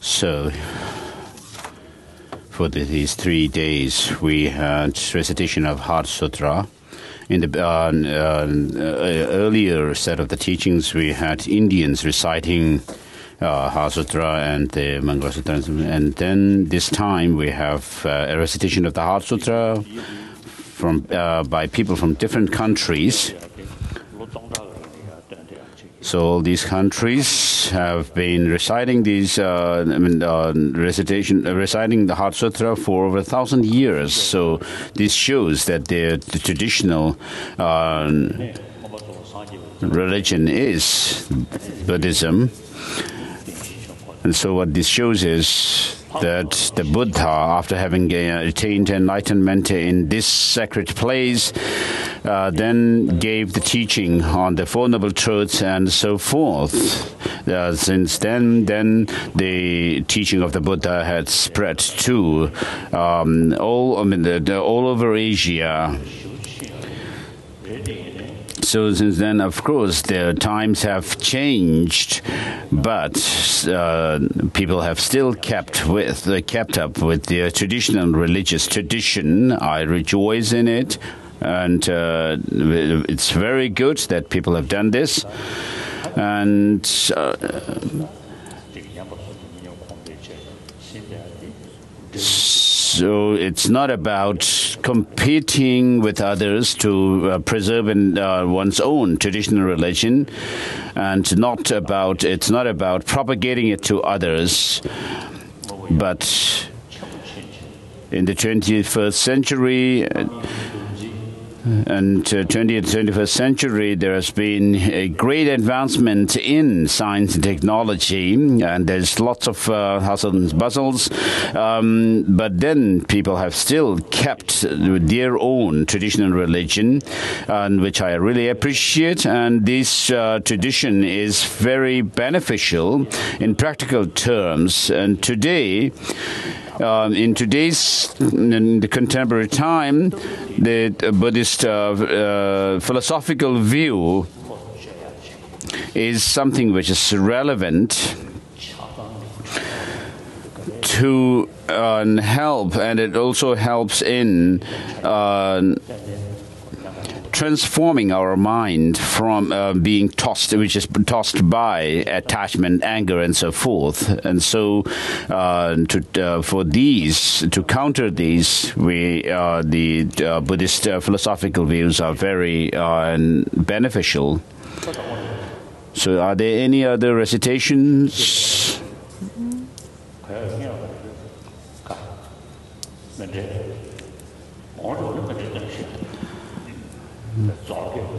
So, for these 3 days, we had recitation of Heart Sutra. In the earlier set of the teachings, we had Indians reciting Heart Sutra and the Mangala Sutra. And then this time, we have a recitation of the Heart Sutra by people from different countries. So all these countries have been reciting these reciting the Heart Sutra for over 1,000 years. So this shows that the traditional religion is Buddhism. And so what this shows is that the Buddha, after having attained enlightenment in this sacred place, then gave the teaching on the Four Noble Truths and so forth. Since then the teaching of the Buddha had spread to all over Asia. So since then, of course, the times have changed, but people have still kept up with their traditional religious tradition. I rejoice in it, and it's very good that people have done this. And so it's not about competing with others to preserve one's own traditional religion, and it's not about propagating it to others. But in the 21st century and 20th, 21st century, there has been a great advancement in science and technology, and there's lots of hustles and bustles. But then people have still kept their own traditional religion, which I really appreciate. And this tradition is very beneficial in practical terms. And today, in the contemporary time, the Buddhist philosophical view is something which is relevant to help, and it also helps in transforming our mind from being tossed by attachment, anger, and so forth. And so, to counter these, the Buddhist philosophical views are very beneficial. So, are there any other recitations?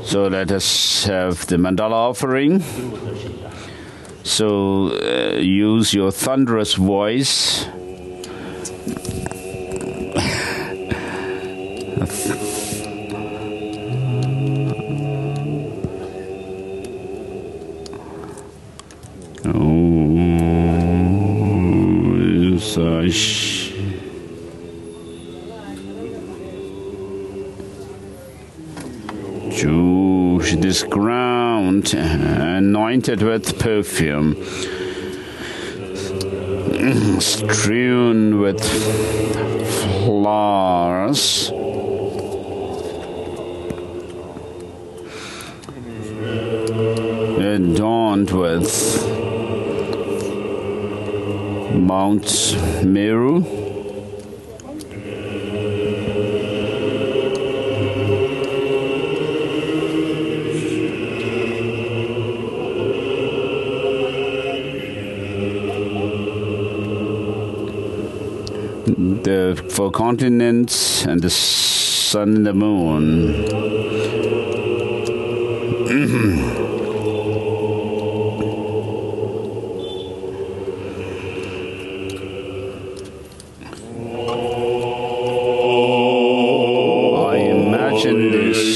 So let us have the Mandala Offering. So use your thunderous voice. This ground anointed with perfume, strewn with flowers, adorned with Mount Meru. The four continents and the sun and the moon. I imagine this.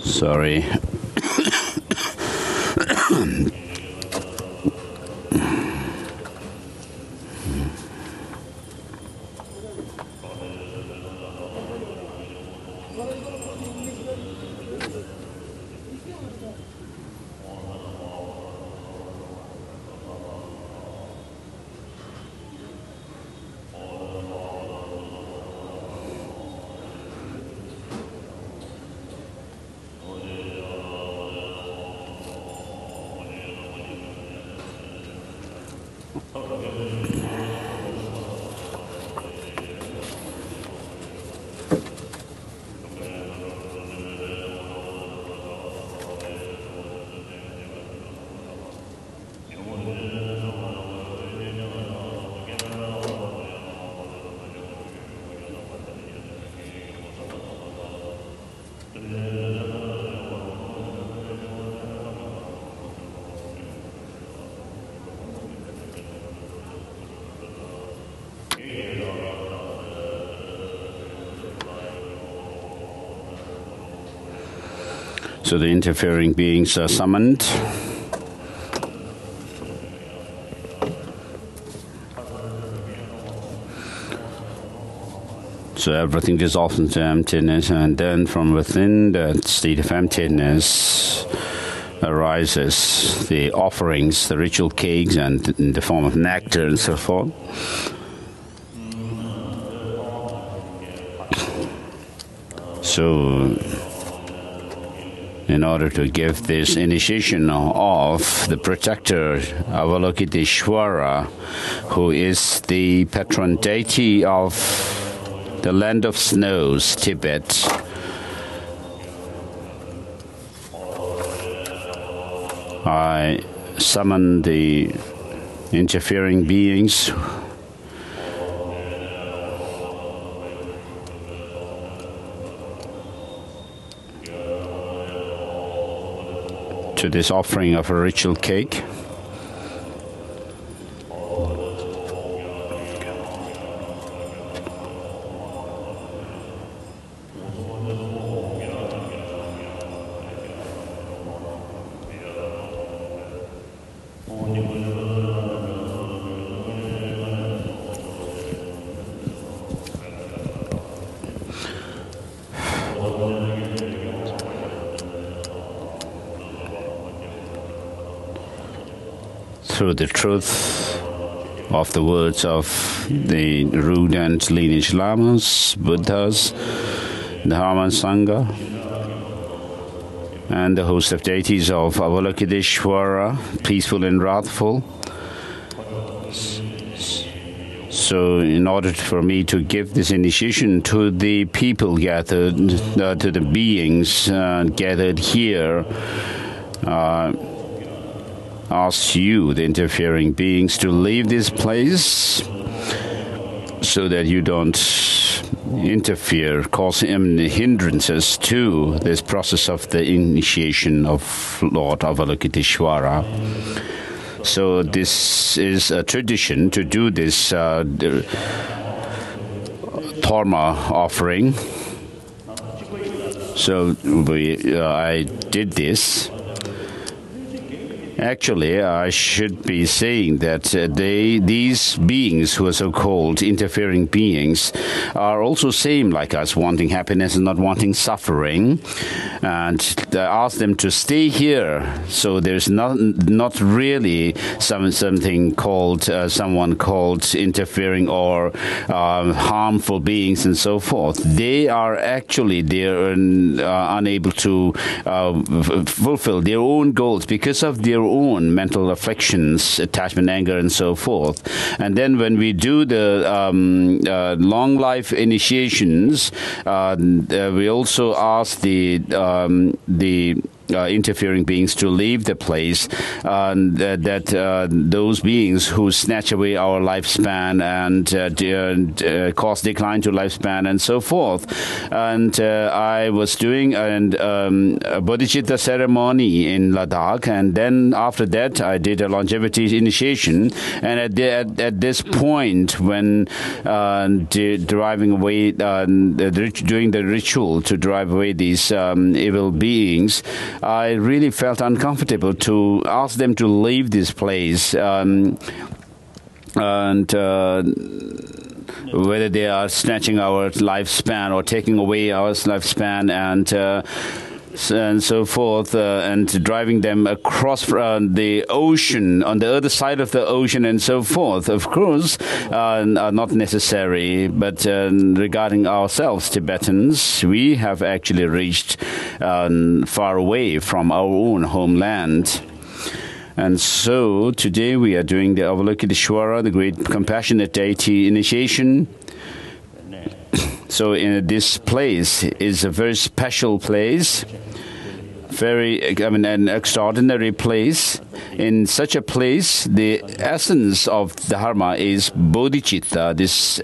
Sorry. So the interfering beings are summoned. So everything dissolves into emptiness, and then from within that state of emptiness arises the offerings, the ritual cakes, and in the form of nectar and so forth. So in order to give this initiation of the protector Avalokiteshvara, who is the patron deity of the land of snows, Tibet, I summon the interfering beings to this offering of a ritual cake. Through the truth of the words of the root and lineage Lamas, Buddhas, Dharma and Sangha, and the host of deities of Avalokiteshvara, peaceful and wrathful. So in order for me to give this initiation to the people gathered, to the beings gathered here, ask you, the interfering beings, to leave this place so that you don't interfere, cause hindrances to this process of the initiation of Lord Avalokiteshvara. So this is a tradition to do this Dharma offering. So I did this. Actually, I should be saying that these beings who are so-called interfering beings are also same like us, wanting happiness and not wanting suffering. And I ask them to stay here. So there's not really something called, someone called interfering or harmful beings and so forth. They are actually, they're unable to fulfill their own goals because of their own mental afflictions, attachment, anger, and so forth. And then when we do the long life initiations, we also ask the interfering beings to leave the place, those beings who snatch away our lifespan and cause decline to lifespan and so forth. And I was doing a Bodhichitta ceremony in Ladakh, and then after that I did a longevity initiation. And at this point, when driving away, doing the ritual to drive away these evil beings, I really felt uncomfortable to ask them to leave this place, and whether they are snatching our lifespan or taking away our lifespan and so forth, and driving them across the ocean, on the other side of the ocean and so forth, of course, are not necessary. But regarding ourselves, Tibetans, we have actually reached far away from our own homeland. And so today we are doing the Avalokiteshvara, the great compassionate deity initiation. So this place is a very special place, an extraordinary place. In such a place, the essence of Dharma is Bodhichitta, this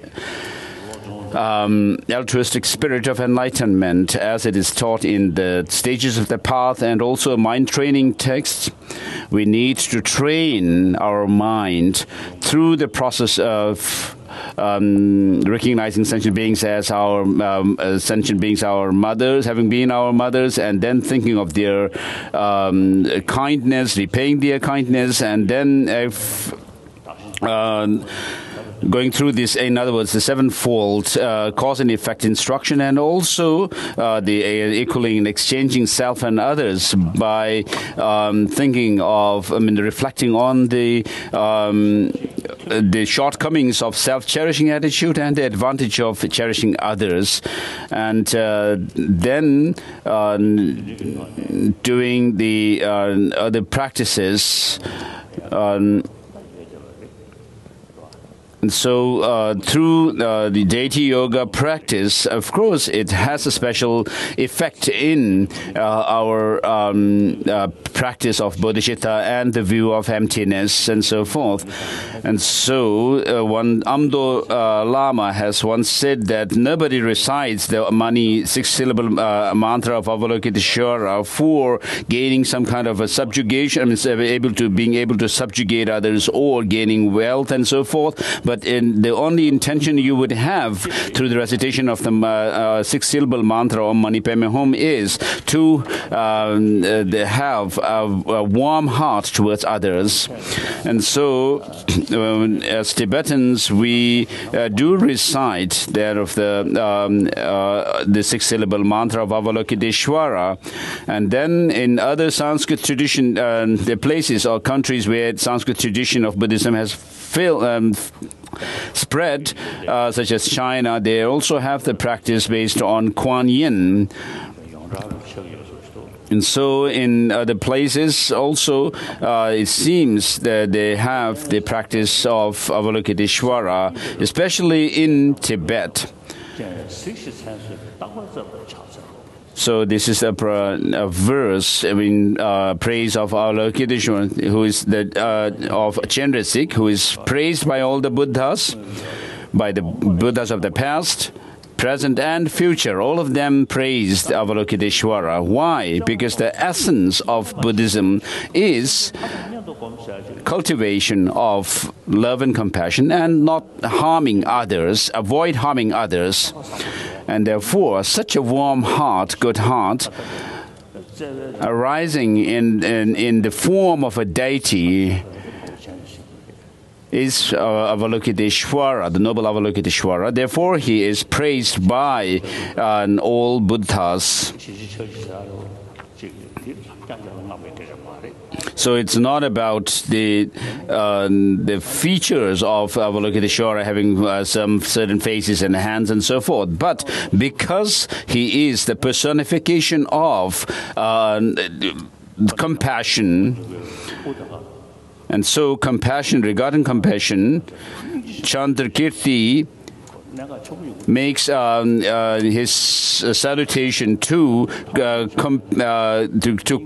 altruistic spirit of enlightenment, as it is taught in the stages of the path and also mind training texts. We need to train our mind through the process of recognizing sentient beings as our our mothers, having been our mothers, and then thinking of their kindness, repaying their kindness, and then if going through this, in other words, the sevenfold cause and effect instruction, and also the equaling and exchanging self and others by thinking of, reflecting on the shortcomings of self-cherishing attitude and the advantage of cherishing others, and then doing the other practices. And so through the deity yoga practice, of course, it has a special effect in our practice of bodhicitta and the view of emptiness and so forth. And so one Amdo Lama has once said that nobody recites the Mani six-syllable mantra of Avalokiteshvara for gaining some kind of a subjugation, being able to subjugate others or gaining wealth and so forth. But the only intention you would have through the recitation of the six-syllable mantra Om Mani Padme Hum is to have a warm heart towards others. And so, as Tibetans, we do recite that of the six-syllable mantra of Avalokiteshvara, and then in other Sanskrit tradition, the places or countries where Sanskrit tradition of Buddhism has spread, such as China, they also have the practice based on Kuan Yin. And so in other places also, it seems that they have the practice of Avalokiteshvara, especially in Tibet. So this is a verse, praise of Avalokiteshvara, who is of Chendrasik, who is praised by all the Buddhas, by the Buddhas of the past, present and future. All of them praised Avalokiteshvara. Why? Because the essence of Buddhism is cultivation of love and compassion and not harming others, avoid harming others. And therefore, such a warm heart, good heart, arising in the form of a deity is Avalokiteshvara, the noble Avalokiteshvara. Therefore, he is praised by all Buddhas. So it's not about the features of Avalokiteshvara having some certain faces and hands and so forth, but because he is the personification of compassion. And so compassion, regarding compassion, Chandrakirti makes his salutation to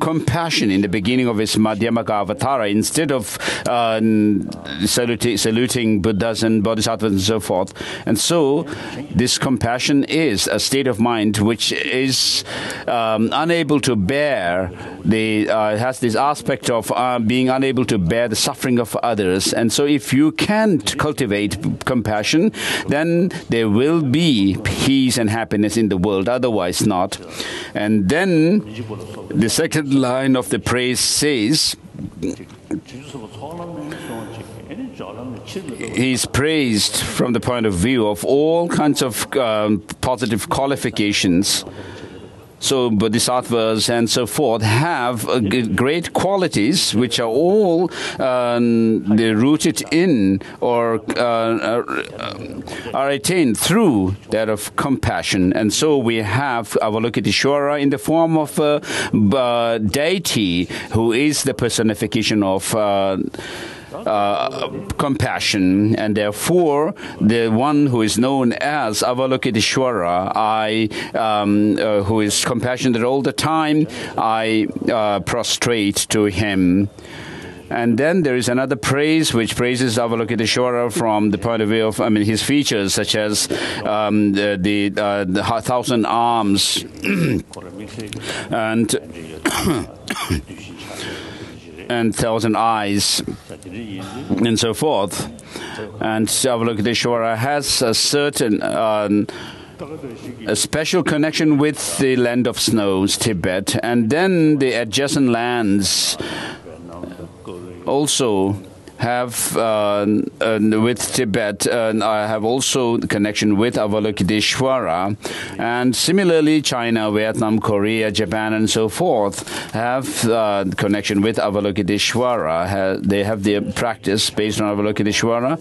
compassion in the beginning of his Madhyamaka Avatara, instead of saluting Buddhas and Bodhisattvas and so forth. And so this compassion is a state of mind which is unable to bear has this aspect of being unable to bear the suffering of others. And so if you can't cultivate compassion, then there will be peace and happiness in the world, otherwise not. And then the second line of the praise says, he's praised from the point of view of all kinds of positive qualifications. So bodhisattvas and so forth have great qualities which are all they're rooted in or are attained through that of compassion. And so we have Avalokiteshvara in the form of a deity who is the personification of compassion, and therefore the one who is known as Avalokiteshvara, who is compassionate all the time, I prostrate to him. And then there is another praise which praises Avalokiteshvara from the point of view of, his features, such as the 1,000 arms and 1,000 eyes and so forth. And Avalokiteshvara has a certain a special connection with the land of snows, Tibet, and then the adjacent lands also have with Tibet, I have also the connection with Avalokiteshvara, and similarly China, Vietnam, Korea, Japan and so forth have connection with Avalokiteshvara. They have their practice based on Avalokiteshvara.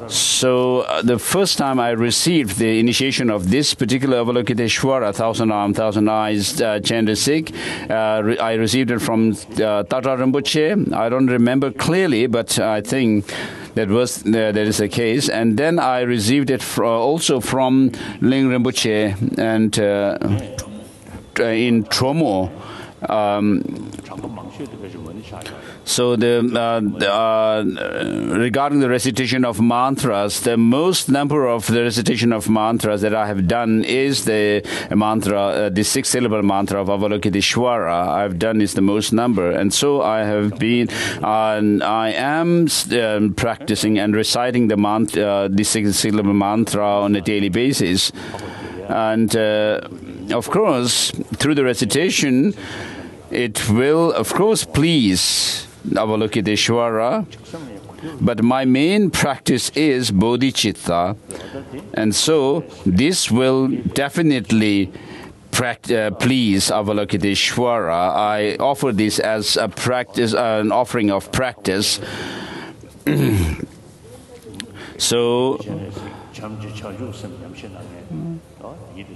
So the first time I received the initiation of this particular Avalokiteshvara, 1,000 arms, 1,000 eyes, Chandasik, I received it from Tatra Rinpoche. I don't remember clearly, but I think that is the case. And then I received it also from Ling Rinpoche and in Tromo. So regarding the recitation of mantras, the most number of the recitation of mantras that I have done is the mantra, the 6-syllable mantra of Avalokiteshvara. I've done is the most number, and so I have been, I am practicing and reciting the 6-syllable mantra on a daily basis, and of course through the recitation, it will of course please Avalokiteshvara, but my main practice is Bodhichitta, and so this will definitely please Avalokiteshvara. I offer this as a practice, an offering of practice. So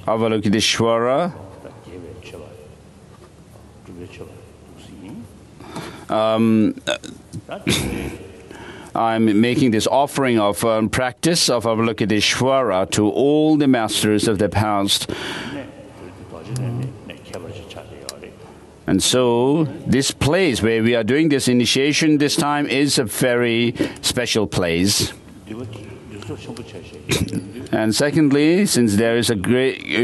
Avalokiteshvara, I'm making this offering of practice of Avalokiteshvara to all the masters of the past. And so this place where we are doing this initiation this time is a very special place. And secondly, since there is a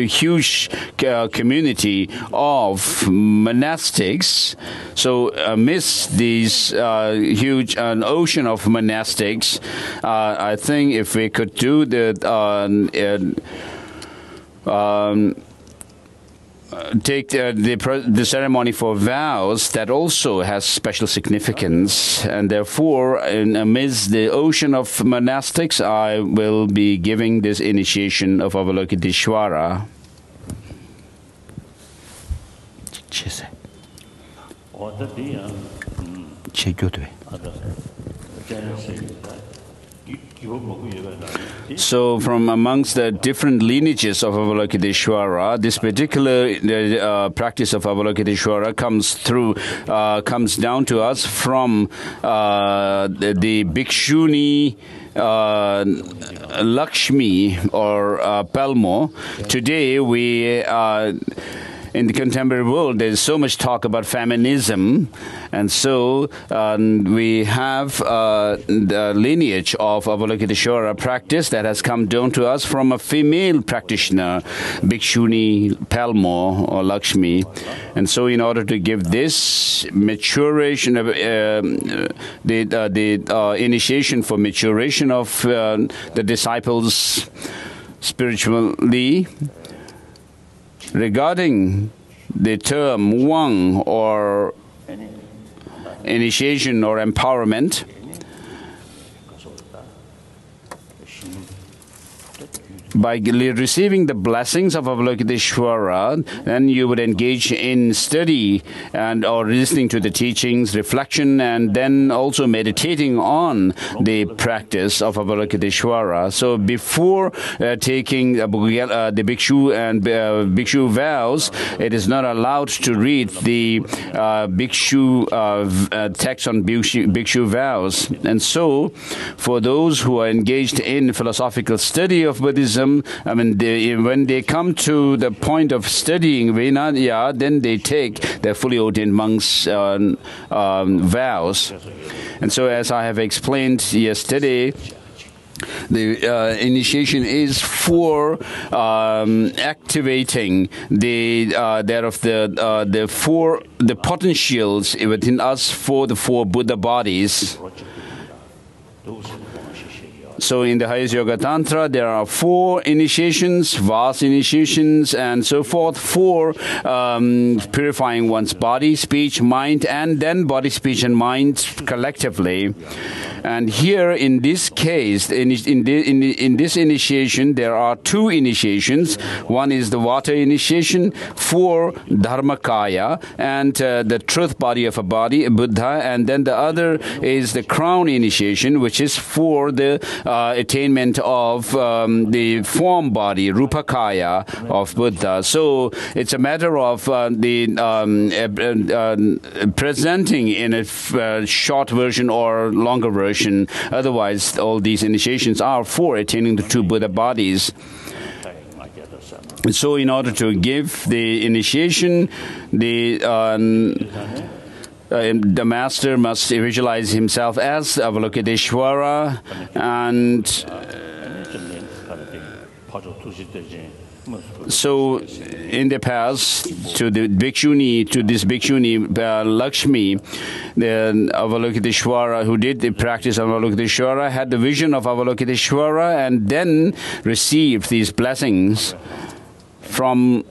huge community of monastics, so amidst these huge ocean of monastics, I think if we could do the take the ceremony for vows, that also has special significance, and therefore amidst the ocean of monastics I will be giving this initiation of Avalokiteshvara. So from amongst the different lineages of Avalokiteshvara, this particular practice of Avalokiteshvara comes down to us from the Bhikshuni Lakshmi or Palmo. Today we in the contemporary world, there's so much talk about feminism, and so we have the lineage of Avalokiteshvara practice that has come down to us from a female practitioner, Bhikshuni Palmo or Lakshmi. And so in order to give this maturation of the initiation for maturation of the disciples spiritually, regarding the term Wang or initiation or empowerment, by receiving the blessings of Avalokiteshvara, then you would engage in study and or listening to the teachings, reflection, and then also meditating on the practice of Avalokiteshvara. So before taking the Bhikshu and Bhikshu vows, it is not allowed to read the Bhikshu text on Bhikshu vows. And so for those who are engaged in philosophical study of Buddhism, I mean, when they come to the point of studying Vinaya, then they take their fully ordained monks' vows. And so, as I have explained yesterday, the initiation is for activating the potentials within us for the four Buddha bodies. So in the highest Yoga Tantra, there are 4 initiations, vast initiations, and so forth, for purifying one's body, speech, mind, and then body, speech, and mind collectively. And here, in this case, in this initiation, there are 2 initiations. One is the water initiation for Dharmakaya and the truth body of a body, Buddha, and then the other is the crown initiation, which is for the attainment of the form body, Rupakaya of Buddha. So it's a matter of presenting in a short version or longer version. Otherwise, all these initiations are for attaining the 2 Buddha bodies. And so in order to give the initiation, the master must visualize himself as Avalokiteshvara, and so in the past, to this Bhikshuni Lakshmi, the Avalokiteshvara who did the practice of Avalokiteshvara had the vision of Avalokiteshvara and then received these blessings from.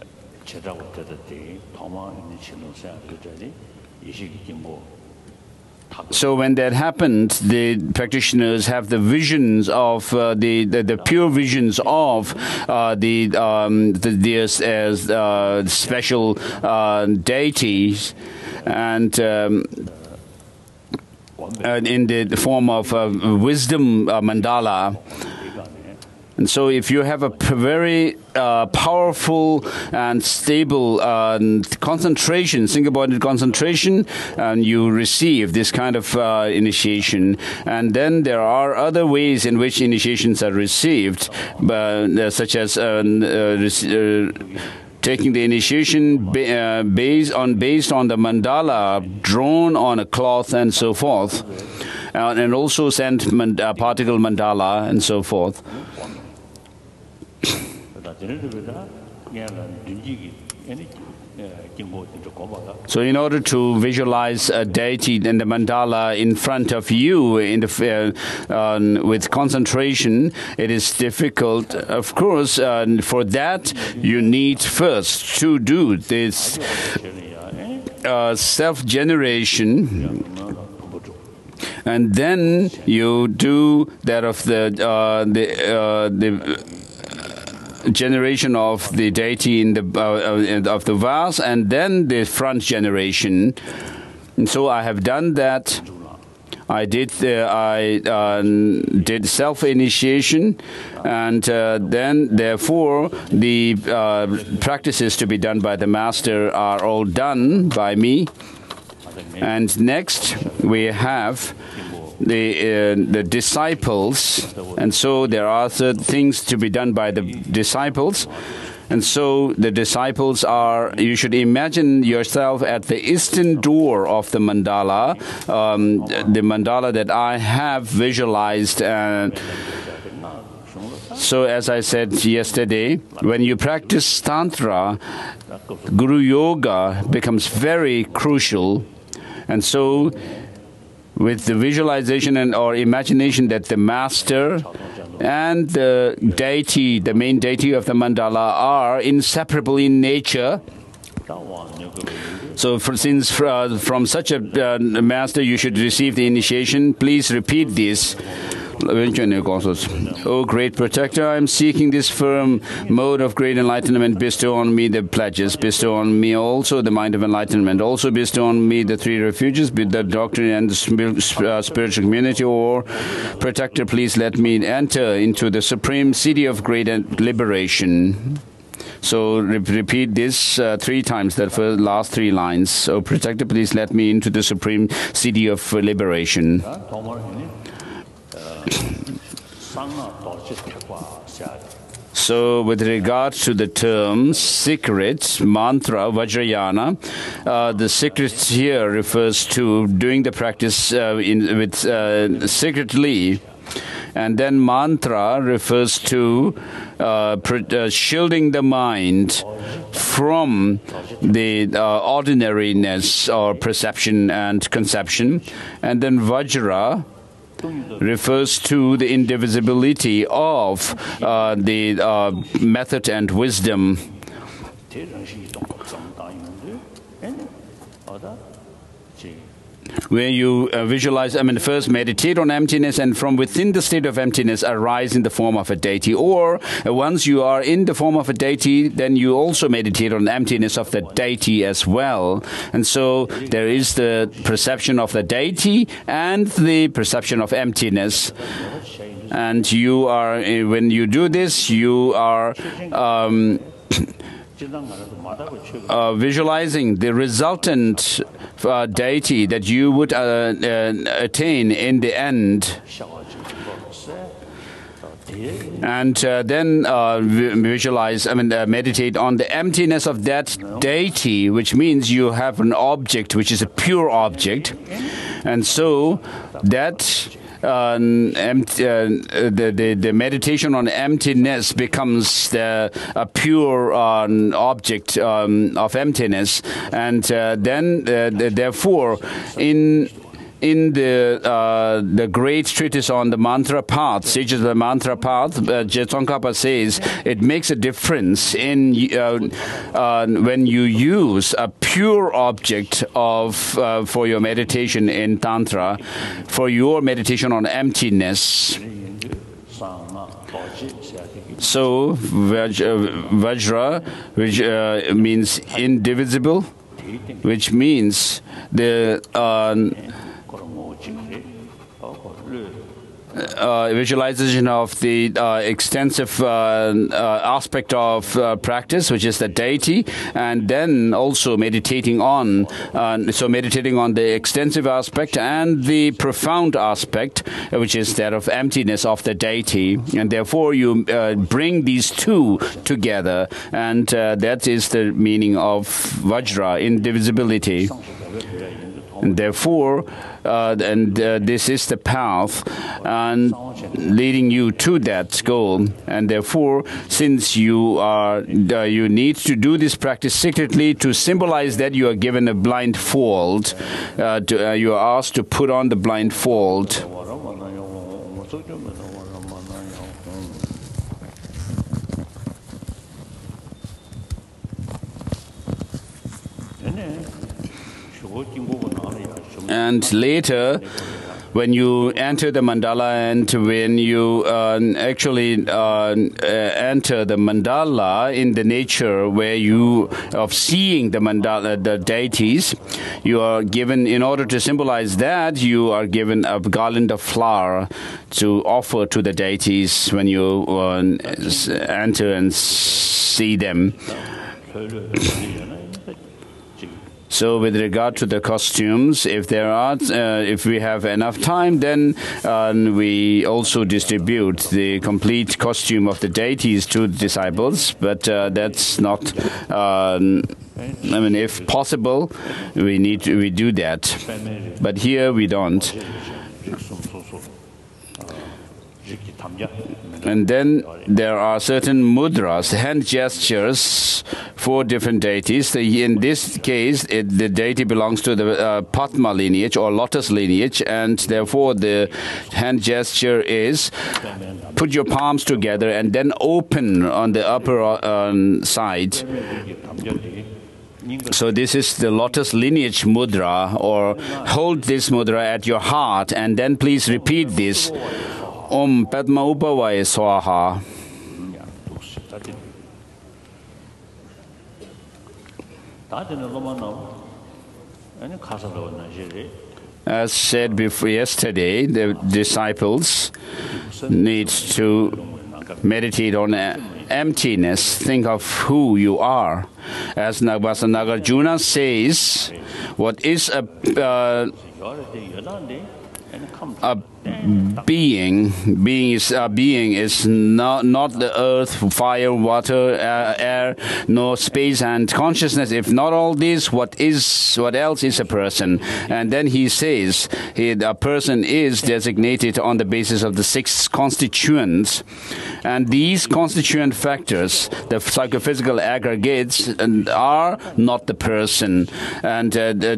So when that happened, the practitioners have the visions of the pure visions of the special deities, and in the form of wisdom mandala. And so if you have a very powerful and stable concentration, single-bodied concentration, and you receive this kind of initiation. And then there are other ways in which initiations are received, such as taking the initiation based on the mandala drawn on a cloth and so forth, and also sent particle mandala and so forth. So in order to visualize a deity and the mandala in front of you in the, with concentration, it is difficult. Of course, for that you need first to do this self-generation, and then you do that of the generation of the deity in the of the vase, and then the front generation. And so I have done that. I did did self-initiation, and then therefore the practices to be done by the master are all done by me. And next we have the disciples, and so there are things to be done by the disciples. And so the disciples are, you should imagine yourself at the eastern door of the mandala, the mandala that I have visualized. So as I said yesterday, when you practice Tantra, Guru Yoga becomes very crucial. And so with the visualization or imagination that the master and the deity, the main deity of the mandala, are inseparable in nature. So since from such a master you should receive the initiation, please repeat this. O great protector, I am seeking this firm mode of great enlightenment. Bestow on me the pledges. Bestow on me also the mind of enlightenment. Also bestow on me the three refuges, be the doctrine and the spiritual community. Or protector, please let me enter into the supreme city of great liberation. So repeat this 3 times, that for the last 3 lines. So protector, please let me into the supreme city of liberation. So with regard to the terms secret, mantra, vajrayana, the secret here refers to doing the practice secretly. And then mantra refers to shielding the mind from the ordinariness or perception and conception. And then vajra refers to the indivisibility of the method and wisdom. Where you visualize, first meditate on emptiness, and from within the state of emptiness arise in the form of a deity. Or once you are in the form of a deity, then you also meditate on the emptiness of the deity as well. And so there is the perception of the deity and the perception of emptiness. And you are, when you do this, you are visualizing the resultant deity that you would attain in the end. And then visualize, meditate on the emptiness of that deity, which means you have an object which is a pure object. And so that the meditation on emptiness becomes a pure object of emptiness, and then therefore in the great treatise on the mantra path, Sages of the Mantra Path, Tsongkhapa says it makes a difference in when you use a pure object of for your meditation in Tantra, for your meditation on emptiness. So Vajra, which means indivisible, which means the visualization of the extensive aspect of practice, which is the deity, and then also meditating on meditating on the extensive aspect and the profound aspect, which is that of emptiness of the deity. And therefore you bring these two together, and that is the meaning of Vajra, indivisibility. And therefore, this is the path and leading you to that goal. And therefore, since you need to do this practice secretly to symbolize that you are given a blindfold, you are asked to put on the blindfold. And later, when you enter the mandala and when you actually enter the mandala in the nature where you of seeing the mandala, the deities, you are given, in order to symbolize that, you are given a garland of flower to offer to the deities when you enter and see them. So with regard to the costumes, if we have enough time, then we also distribute the complete costume of the deities to the disciples. But that's not. I mean, if possible, we do that. But here we don't. And then there are certain mudras, hand gestures for different deities. In this case, the deity belongs to the Padma lineage or lotus lineage, and therefore the hand gesture is put your palms together and then open on the upper side. So this is the lotus lineage mudra, or hold this mudra at your heart and then please repeat this. Om Padma Upavaya Swaha. As said before yesterday, the disciples need to meditate on emptiness. Think of who you are. As Nagarjuna says, what is a being is not the earth, fire, water, air, nor space and consciousness. If not all this, what else is a person? And then he says a person is designated on the basis of the 6 constituents, and these constituent factors, the psychophysical aggregates, are not the person and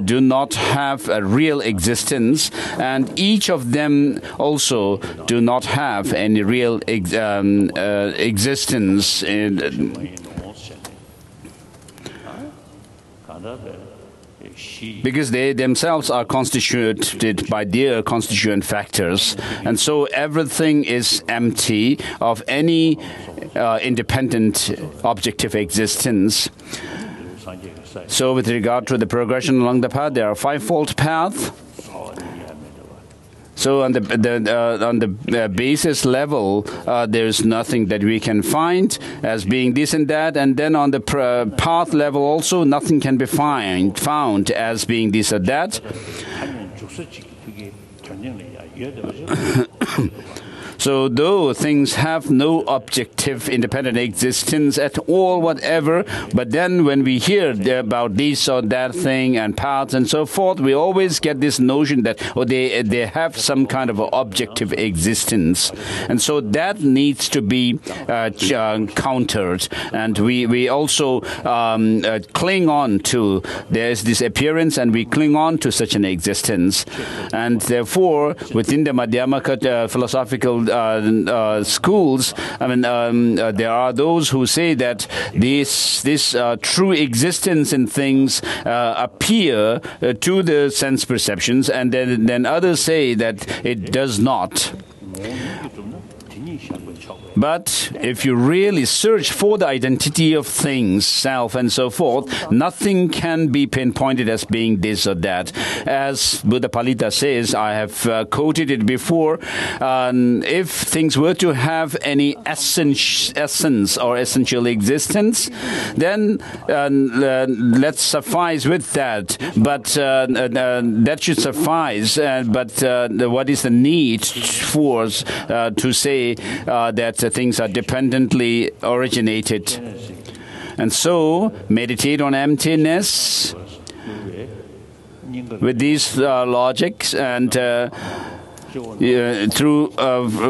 do not have a real existence, and each of them also do not have any real existence. Because they themselves are constituted by their constituent factors, and so everything is empty of any independent objective existence. So with regard to the progression along the path, there are 5-fold paths. So on the basis level, there is nothing that we can find as being this and that, and then on the path level also nothing can be found as being this or that. So though things have no objective independent existence at all, whatever, but then when we hear about this or that thing and paths and so forth, we always get this notion that they have some kind of objective existence. And so that needs to be countered. And we also cling on to, there's this appearance and we cling on to such an existence. And therefore, within the Madhyamaka philosophical schools, I mean, there are those who say that this true existence in things appear to the sense perceptions, and then others say that it does not. But if you really search for the identity of things, self and so forth, nothing can be pinpointed as being this or that. As Buddha Palita says, I have quoted it before, if things were to have any essence or essential existence, then let's suffice with that. But that should suffice. But what is the need for to say that things are dependently originated? And so meditate on emptiness with these logics, and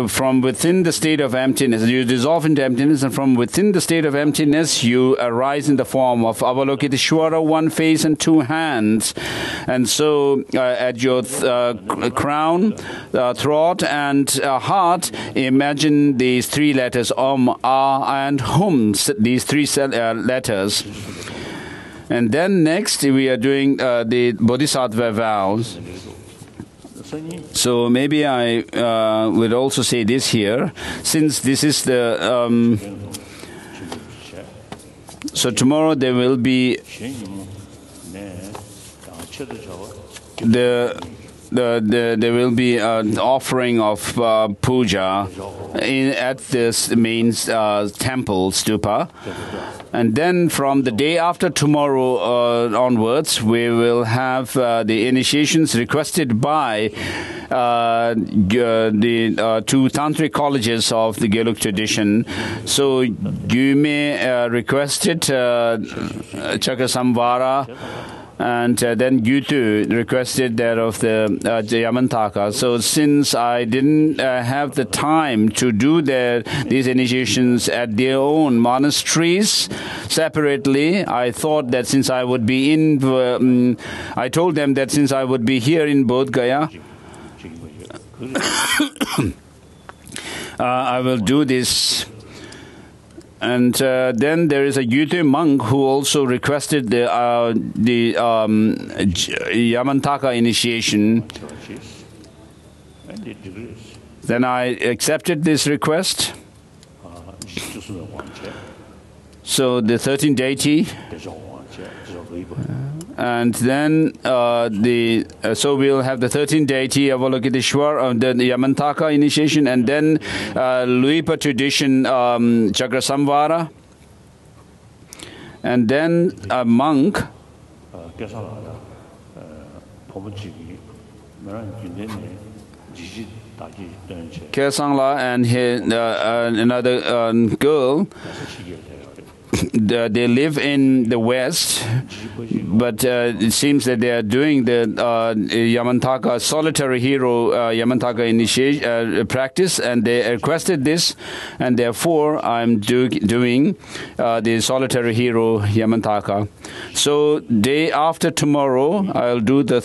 from within the state of emptiness, you dissolve into emptiness, and from within the state of emptiness, you arise in the form of Avalokiteshvara, 1 face and 2 hands. And so at your crown, throat, and heart, imagine these 3 letters, Om, Ah, and Hum, these 3 letters. And then next, we are doing the Bodhisattva Vows. So maybe I would also say this here, since this is the... so tomorrow there will be the there will be an offering of puja at this main temple stupa. And then from the day after tomorrow onwards, we will have the initiations requested by the two tantric colleges of the Gelug tradition. So Gyume requested Chakrasamvara, and then Gyutu requested that of the Yamantaka. So since I didn't have the time to do these initiations at their own monasteries separately, I thought that since I would be I told them that since I would be here in Bodhgaya, I will do this. And then there is a Gyutu monk who also requested the Yamantaka initiation. Then I accepted this request. So the 13th deity. And then so we'll have the 13th deity of Avalokiteshvara, the Yamantaka initiation, and then Roopa tradition Chakrasamvara, and then a monk. Kesangla and another girl. They live in the West, but it seems that they are doing the Yamantaka solitary hero Yamantaka initiation practice, and they requested this, and therefore I'm doing the solitary hero Yamantaka. So day after tomorrow, I'll do the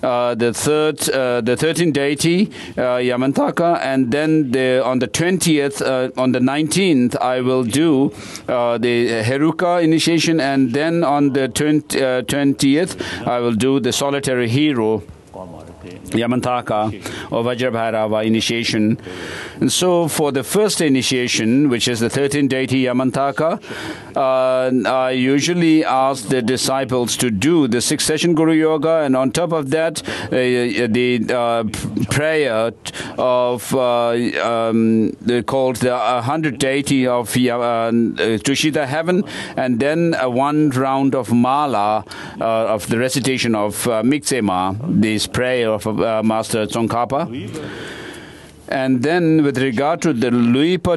13th deity Yamantaka, and then on the 20th, on the 19th, I will do the Heruka initiation, and then on the 20th, I will do the solitary hero Yamantaka or Vajrabhairava initiation. And so for the first initiation, which is the 13th deity Yamantaka, I usually ask the disciples to do the 6th session Guru Yoga, and on top of that, the prayer of called the 100th deity of Tushita heaven, and then one round of mala of the recitation of Miksema, this prayer of Master Tsongkhapa. And then with regard to the Roopa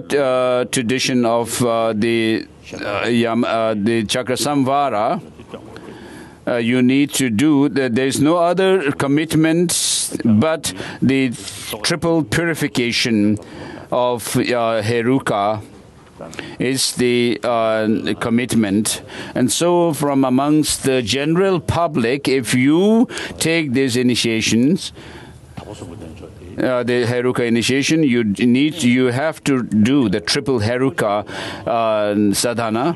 tradition of the Chakrasamvara, you need to do, there's no other commitment but the triple purification of Heruka is the commitment. And so from amongst the general public, if you take these initiations, the Heruka initiation, you have to do the triple Heruka sadhana.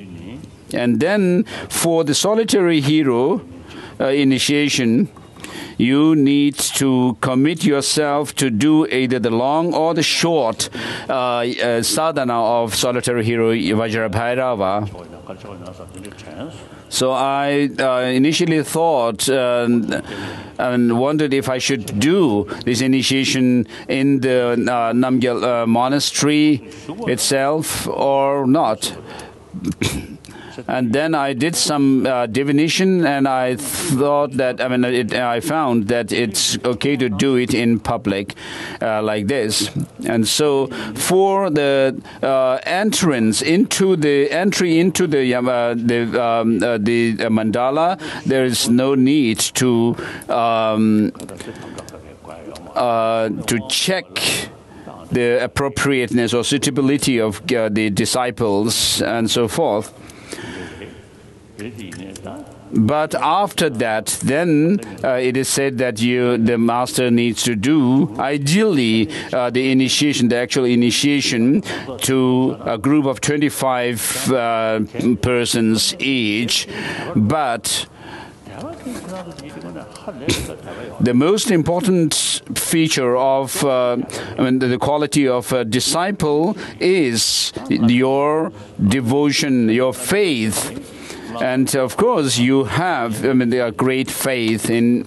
And then for the solitary hero initiation, you need to commit yourself to do either the long or the short sadhana of solitary hero Vajrabhairava. So I initially thought and wondered if I should do this initiation in the Namgyal monastery itself or not. And then I did some divination, and I thought that, I found that it's okay to do it in public like this. And so for the entry into the mandala, there is no need to check the appropriateness or suitability of the disciples and so forth. But after that, then it is said that the master needs to do, ideally, the initiation, the actual initiation, to a group of 25 persons each. But the most important feature of the quality of a disciple is your devotion, your faith. And of course, you have a great faith in,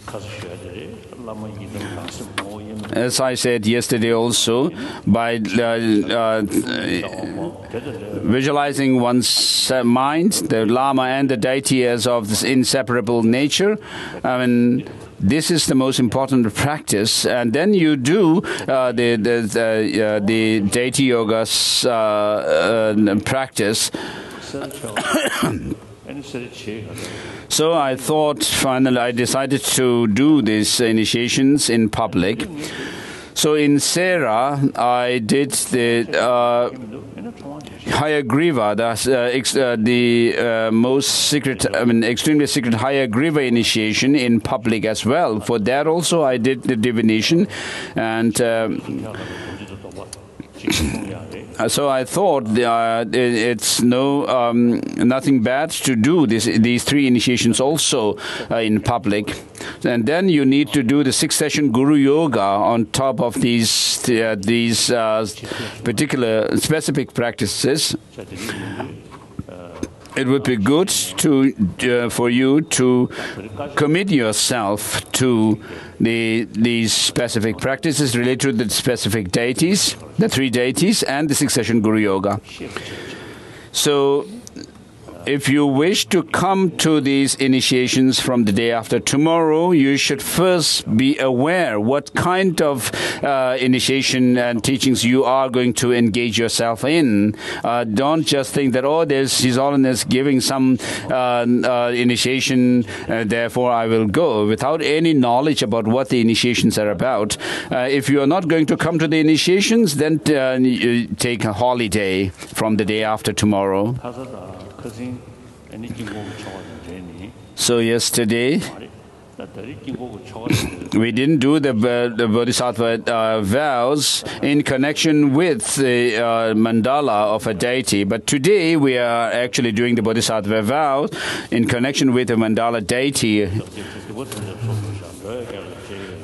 as I said yesterday also, by visualizing one's mind, the Lama and the deity as of this inseparable nature. This is the most important practice, and then you do the deity yoga's practice. So I thought, finally, I decided to do these initiations in public. So in Sera, I did the Hayagriva, the most secret, extremely secret Hayagriva initiation in public as well. For that also, I did the divination, and so I thought it's nothing bad to do these three initiations also in public. And then you need to do the 6-session Guru Yoga on top of these particular specific practices. It would be good for you to commit yourself to these specific practices related to the specific deities, the three deities, and the 6-session Guru Yoga. So, if you wish to come to these initiations from the day after tomorrow, you should first be aware what kind of initiation and teachings you are going to engage yourself in. Don't just think that, oh, there's His Holiness giving some initiation, therefore I will go, without any knowledge about what the initiations are about. If you are not going to come to the initiations, then you take a holiday from the day after tomorrow. So yesterday, we didn't do the Bodhisattva vows in connection with the mandala of a deity, but today we are actually doing the Bodhisattva vows in connection with the mandala deity.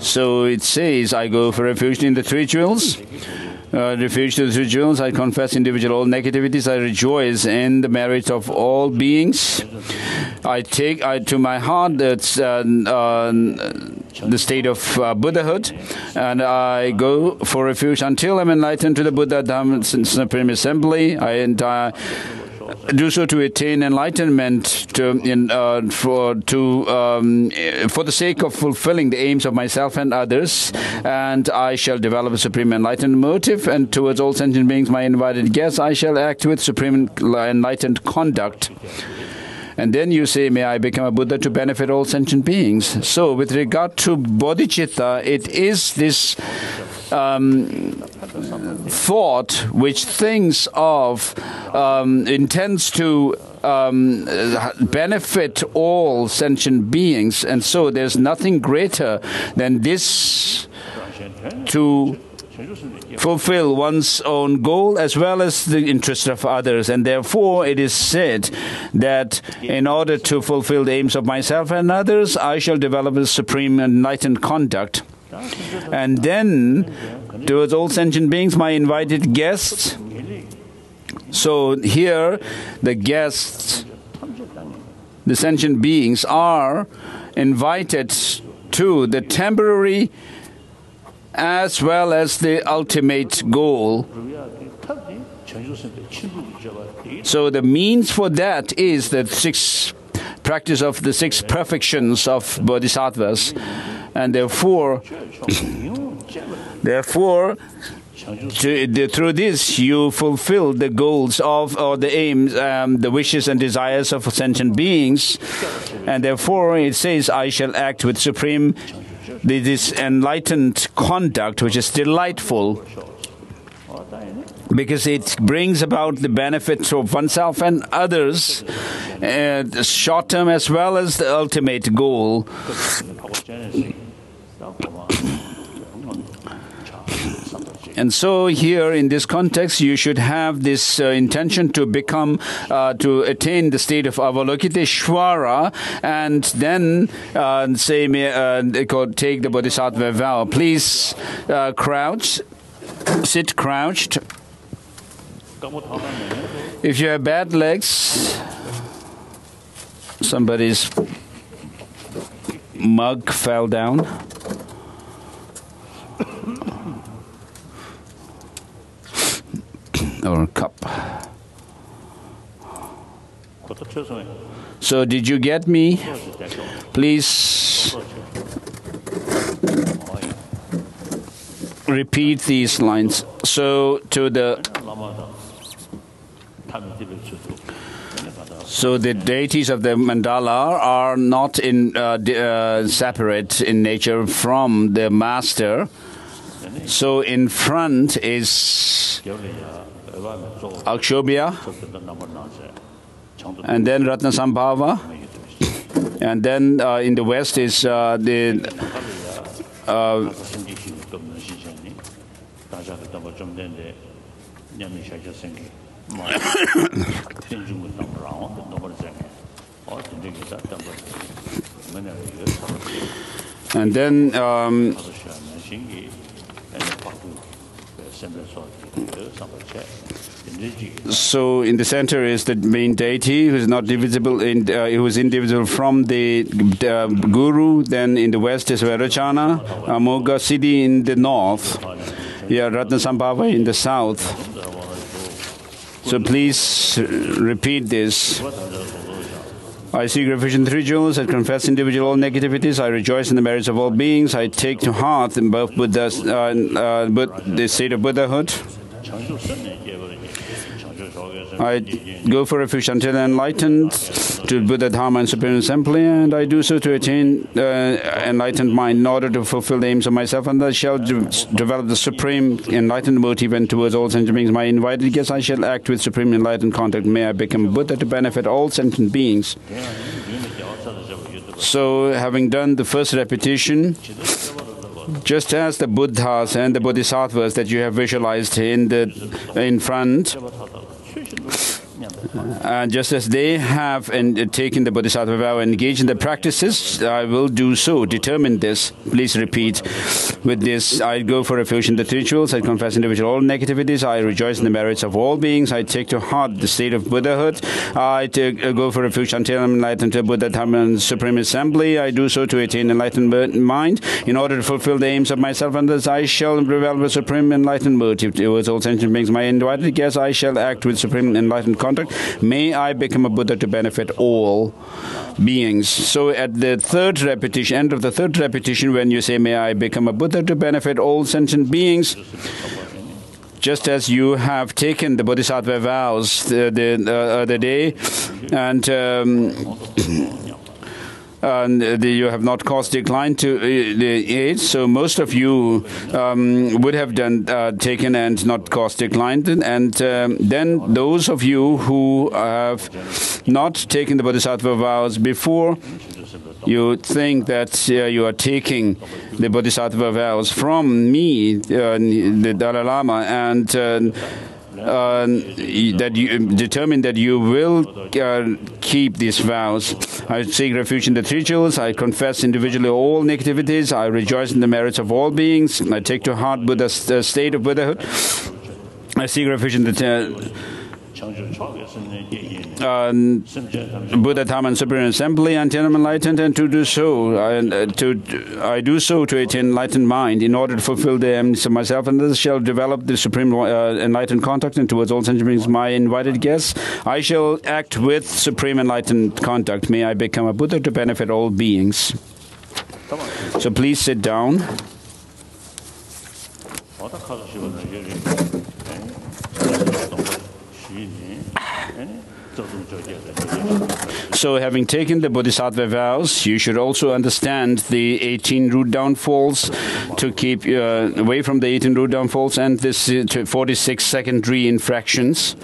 So it says, I go for refuge in the three jewels. Refuge to the three jewels, I confess individual all negativities, I rejoice in the merits of all beings. I take to my heart that's the state of Buddhahood, and I go for refuge until I'm enlightened to the Buddha Dhamma Supreme Assembly. I do so to attain enlightenment for the sake of fulfilling the aims of myself and others, and I shall develop a supreme enlightened motive, and towards all sentient beings, my invited guests, I shall act with supreme enlightened conduct. And then you say, may I become a Buddha to benefit all sentient beings. So with regard to Bodhichitta, it is this thought which thinks of, intends to benefit all sentient beings. And so there's nothing greater than this, to fulfill one's own goal as well as the interest of others. And therefore it is said that in order to fulfill the aims of myself and others, I shall develop a supreme enlightened conduct. And then towards all sentient beings, my invited guests. So here the guests, the sentient beings, are invited to the temporary as well as the ultimate goal. So the means for that is the practice of the 6 perfections of bodhisattvas, and therefore through this you fulfill the goals of, or the aims, the wishes and desires of sentient beings, and therefore it says, I shall act with supreme, this enlightened conduct, which is delightful, because it brings about the benefits of oneself and others, the short term as well as the ultimate goal. And so here in this context, you should have this intention to become, to attain the state of Avalokiteshvara, and then say, take the Bodhisattva vow. Please crouch, sit crouched. If you have bad legs, Somebody's mug fell down. Or a cup. So did you get me? Please repeat these lines. So to the deities of the mandala are not separate in nature from the master. So in front is Akshobhya, and then Ratnasambhava, and then in the west is and then so in the center is the main deity, who is not divisible, who is indivisible from the guru. Then in the west is Vairocana, Amogha Siddhi in the north, Ratnasambhava in the south. So please repeat this. I seek refuge in the rituals, I confess individual all negativities, I rejoice in the merits of all beings, I take to heart in both Buddha's, the state of Buddhahood. I go for refuge until enlightened to Buddha, Dharma and Supreme Assembly, and I do so to attain enlightened mind in order to fulfill the aims of myself, and I shall develop the supreme enlightened motive, and towards all sentient beings, my invited guest, I shall act with supreme enlightened contact. May I become Buddha to benefit all sentient beings. So, having done the first repetition, just as the Buddhas and the Bodhisattvas that you have visualized in front, just as they have taken the Bodhisattva vow and engaged in the practices, I will do so. Determine this. Please repeat with this. I go for refuge in the rituals. I confess individual all negativities. I rejoice in the merits of all beings. I take to heart the state of Buddhahood. I go for refuge until I am enlightened to Buddha, Dharma and Supreme Assembly. I do so to attain enlightened mind in order to fulfill the aims of myself, and thus I shall develop a supreme enlightened motive towards all sentient beings. My invited guest, I shall act with supreme enlightened contact. May I become a Buddha to benefit all beings. So at the third repetition, end of the third repetition, when you say, may I become a Buddha to benefit all sentient beings, just as you have taken the Bodhisattva vows the other day, and you have not caused decline to the age, so most of you would have taken and not caused decline, and then those of you who have not taken the Bodhisattva vows before, you think that you are taking the Bodhisattva vows from me, the Dalai Lama, and that you determine that you will keep these vows. I seek refuge in the rituals. I confess individually all negativities. I rejoice in the merits of all beings. I take to heart Buddha's state of Buddhahood. I seek refuge in the Buddha, Dharma and Supreme Assembly until I am enlightened, and to do so, I do so to attain enlightened mind in order to fulfill the aims of myself, and thus shall develop the supreme enlightened contact, and towards all sentient beings, my invited guests, I shall act with supreme enlightened contact. May I become a Buddha to benefit all beings. So please sit down. So, having taken the Bodhisattva vows, you should also understand the 18 root downfalls, to keep away from the 18 root downfalls and this 46 secondary infractions.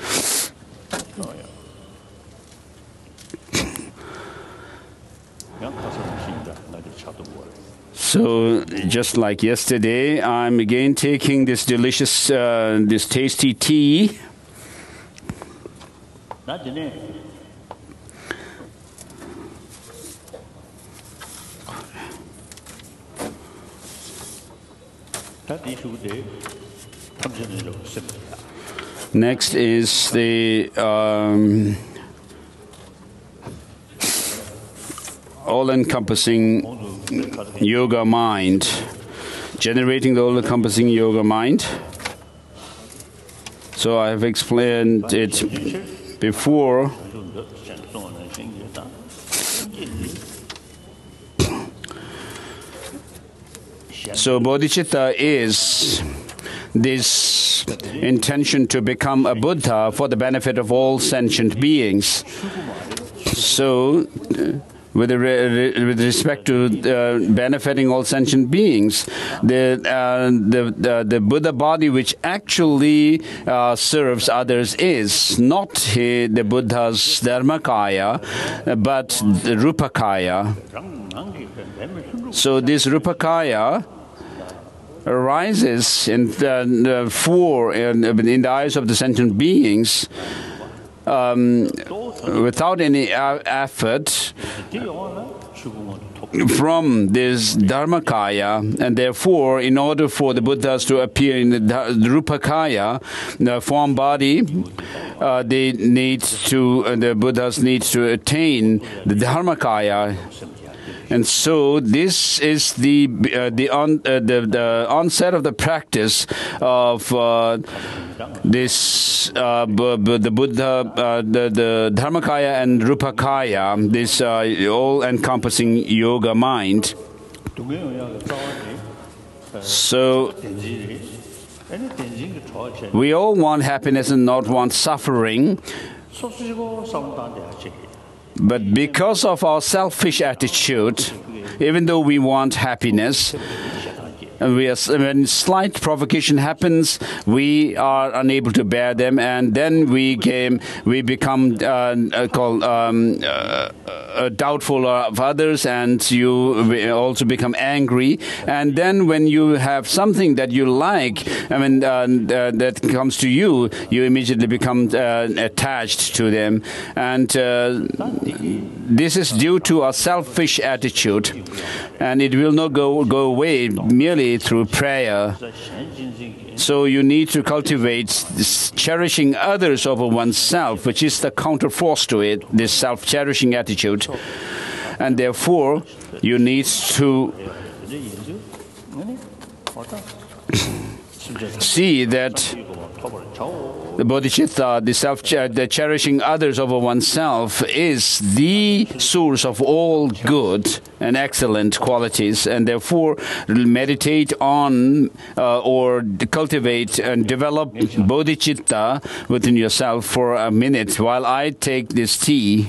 So, just like yesterday, I'm again taking this delicious, this tasty tea. Next is the all-encompassing yoga mind, generating the all-encompassing yoga mind. So I have explained it before. So Bodhichitta is this intention to become a Buddha for the benefit of all sentient beings. So with respect to benefiting all sentient beings, the Buddha body which actually serves others is not the Buddha's Dharmakaya, but the Rupakaya. So this Rupakaya arises in the eyes of the sentient beings without any effort from this Dharmakaya, and therefore in order for the Buddhas to appear in the Rupakaya, the form body, the Buddhas need to attain the Dharmakaya. And so this is the onset of the practice of this the Buddha, the Dharmakaya and Rupakaya, this all-encompassing yoga mind. So we all want happiness and not want suffering. But because of our selfish attitude, even though we want happiness, when slight provocation happens, we are unable to bear them, and then we become doubtful of others, and you also become angry. And then when you have something that you like, that comes to you, you immediately become attached to them. And this is due to a selfish attitude, and it will not go away merely through prayer. So you need to cultivate this cherishing others over oneself, which is the counterforce to it, this self-cherishing attitude. And therefore, you need to see that the bodhicitta, the cherishing others over oneself, is the source of all good and excellent qualities, and therefore meditate on or cultivate and develop bodhicitta within yourself for a minute while I take this tea.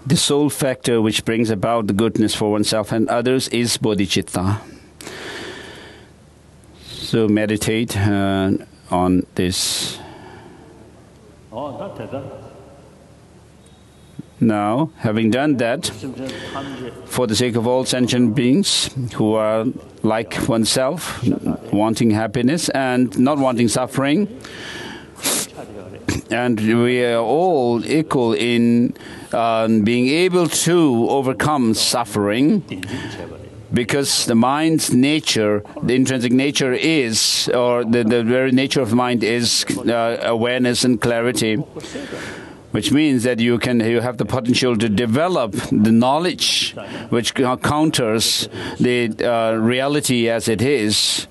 The sole factor which brings about the goodness for oneself and others is bodhicitta. So meditate on this. Now, having done that, for the sake of all sentient beings who are like oneself, wanting happiness and not wanting suffering, and we are all equal in being able to overcome suffering, because the mind's nature, the intrinsic nature is, or the very nature of mind is awareness and clarity, which means that you have the potential to develop the knowledge which counters the reality as it is.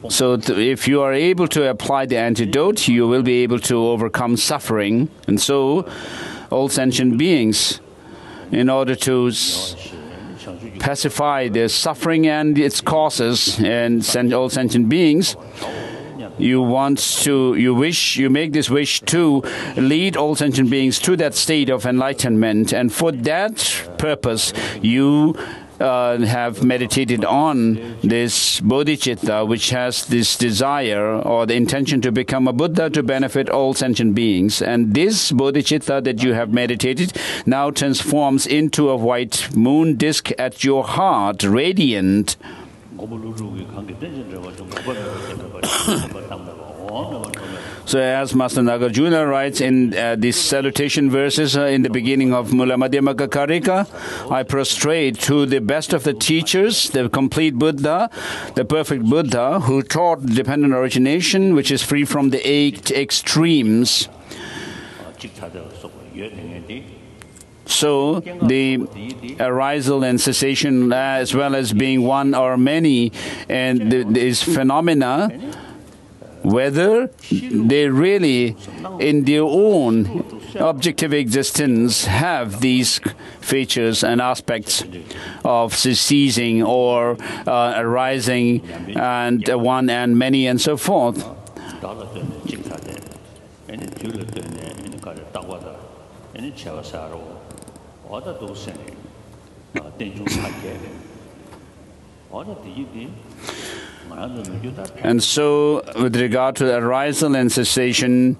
So if you are able to apply the antidote, you will be able to overcome suffering. And so all sentient beings, in order to pacify the suffering and its causes, and all sentient beings, you make this wish to lead all sentient beings to that state of enlightenment, and for that purpose you have meditated on this bodhicitta, which has this desire or the intention to become a Buddha to benefit all sentient beings. And this bodhicitta that you have meditated now transforms into a white moon disk at your heart, radiant. So as Master Nagarjuna writes in these salutation verses in the beginning of Mula Madhyamaka Karika, I prostrate to the best of the teachers, the complete Buddha, the perfect Buddha, who taught dependent origination, which is free from the 8 extremes. So the arisal and cessation, as well as being one or many, and these phenomena, whether they really in their own objective existence have these features and aspects of ceasing or arising and one and many and so forth. And so, with regard to the arisal and cessation,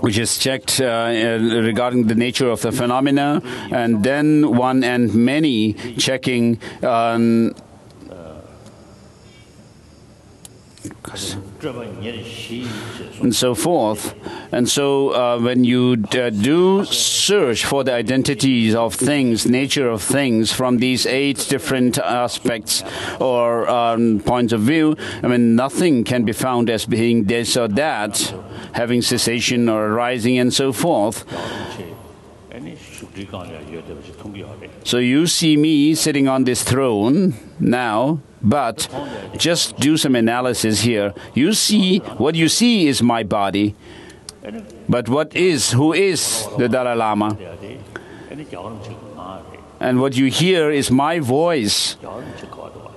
which is checked regarding the nature of the phenomena, and then one and many checking and so forth. And so when you do search for the identities of things, nature of things, from these 8 different aspects or points of view, I mean, nothing can be found as being this or that, having cessation or arising and so forth. So you see me sitting on this throne now, but just do some analysis here. You see, what you see is my body, but who is the Dalai Lama? And what you hear is my voice.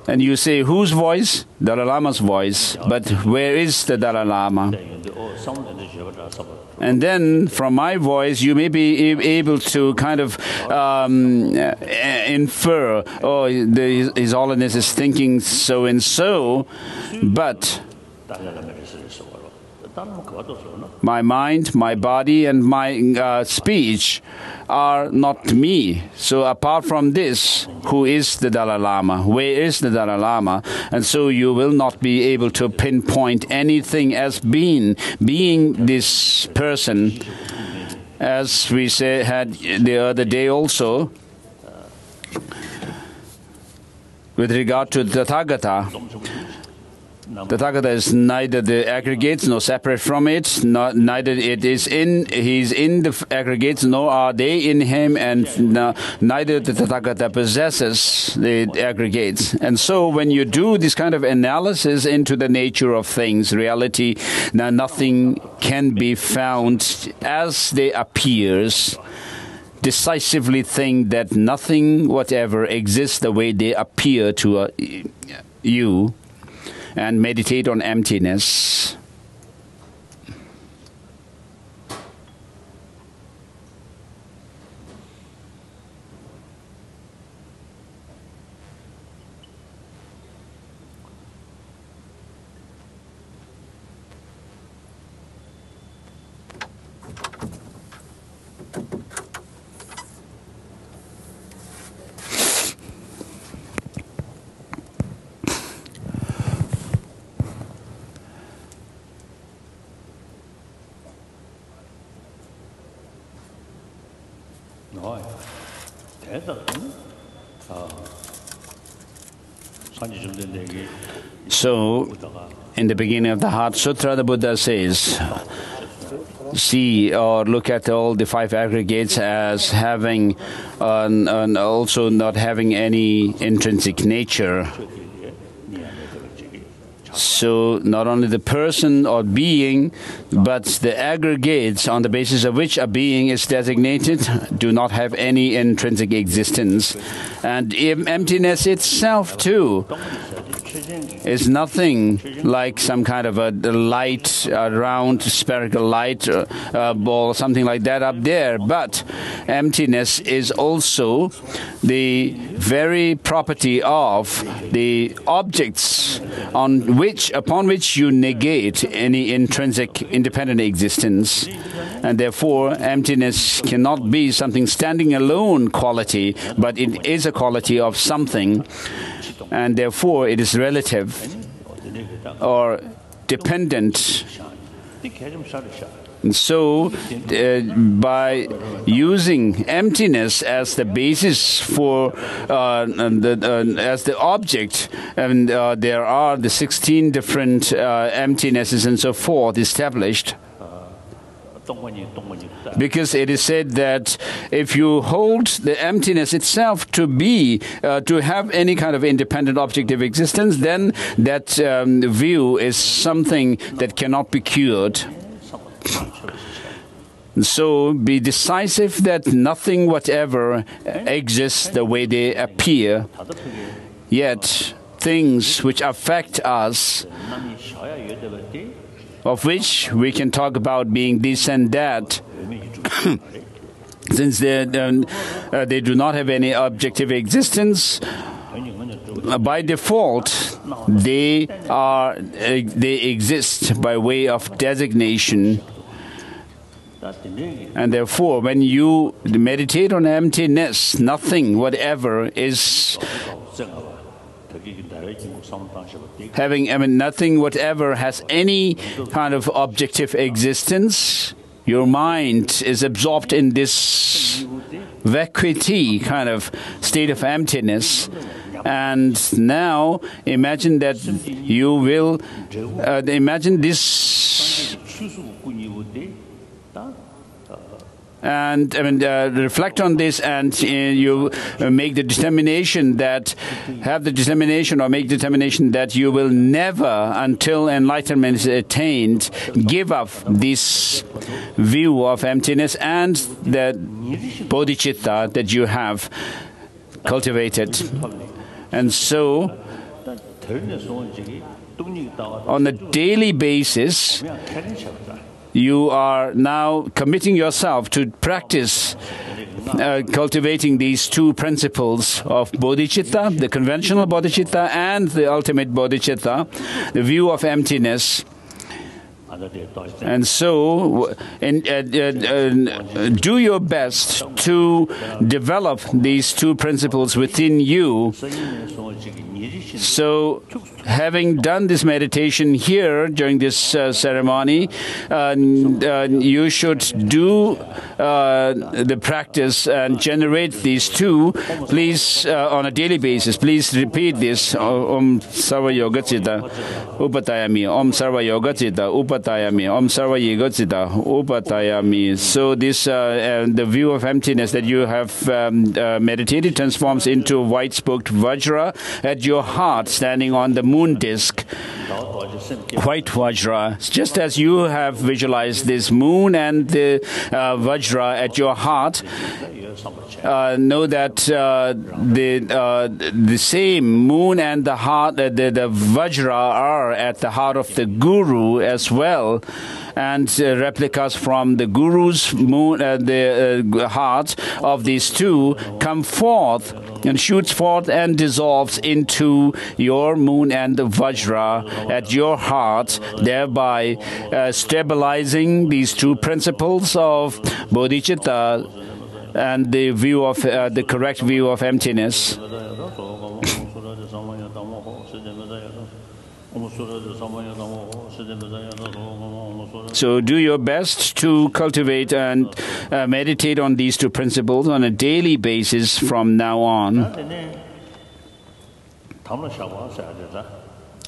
And you say, whose voice? Dalai Lama's voice. But where is the Dalai Lama? And then from my voice, you may be able to kind of infer, oh, His Holiness is thinking so and so, but my mind, my body, and my speech are not me. So apart from this, who is the Dalai Lama? Where is the Dalai Lama? And so you will not be able to pinpoint anything as being this person. As we had the other day also, with regard to the Tathagata, the Tathagata is neither the aggregates nor separate from it, neither he's in the aggregates nor are they in him, and neither the Tathagata possesses the aggregates. And so when you do this kind of analysis into the nature of things, reality, now nothing can be found as they appears. Decisively think that nothing whatever exists the way they appear to you. And meditate on emptiness. So, in the beginning of the Heart Sutra, the Buddha says, see or look at all the 5 aggregates as having and also not having any intrinsic nature. So not only the person or being, but the aggregates on the basis of which a being is designated do not have any intrinsic existence. And emptiness itself too is nothing like some kind of a light, a round spherical light ball, something like that up there. But emptiness is also the very property of the objects upon which you negate any intrinsic independent existence. And therefore, emptiness cannot be something standing alone quality, but it is a quality of something. And therefore, it is relative or dependent. And so, by using emptiness as the basis for, as the object, and there are the 16 different emptinesses and so forth established. Because it is said that if you hold the emptiness itself to be, to have any kind of independent objective existence, then that view is something that cannot be cured. So be decisive that nothing whatever exists the way they appear, yet things which affect us, of which we can talk about being this and that, since they do not have any objective existence, by default they exist by way of designation. And therefore, when you meditate on emptiness, nothing whatever is nothing whatever has any kind of objective existence. Your mind is absorbed in this vacuity kind of state of emptiness. And now imagine that you will imagine this, and reflect on this, and you make the determination that, make determination that you will never, until enlightenment is attained, give up this view of emptiness and the bodhicitta that you have cultivated. And so, on a daily basis, you are now committing yourself to practice cultivating these two principles of bodhicitta, the conventional bodhicitta and the ultimate bodhicitta, the view of emptiness. And so, do your best to develop these two principles within you. So, having done this meditation here during this ceremony, you should do the practice and generate these two. Please, on a daily basis, please repeat this. Om Sarva Yoga Citta Upatayami. Om Sarva Yoga Citta Upatayami. Om Sarva Yoga Citta Upatayami. So this, the view of emptiness that you have meditated transforms into white-spoked Vajra at your heart, standing on the moon disk. White Vajra, just as you have visualized this moon and the Vajra at your heart, know that the same moon and the heart, the Vajra are at the heart of the Guru as well, and replicas from the Guru's moon, the heart of these two come forth and shoots forth and dissolves into your moon and the Vajra at your heart, thereby stabilizing these two principles of bodhicitta and the view of the correct view of emptiness. So do your best to cultivate and meditate on these two principles on a daily basis from now on.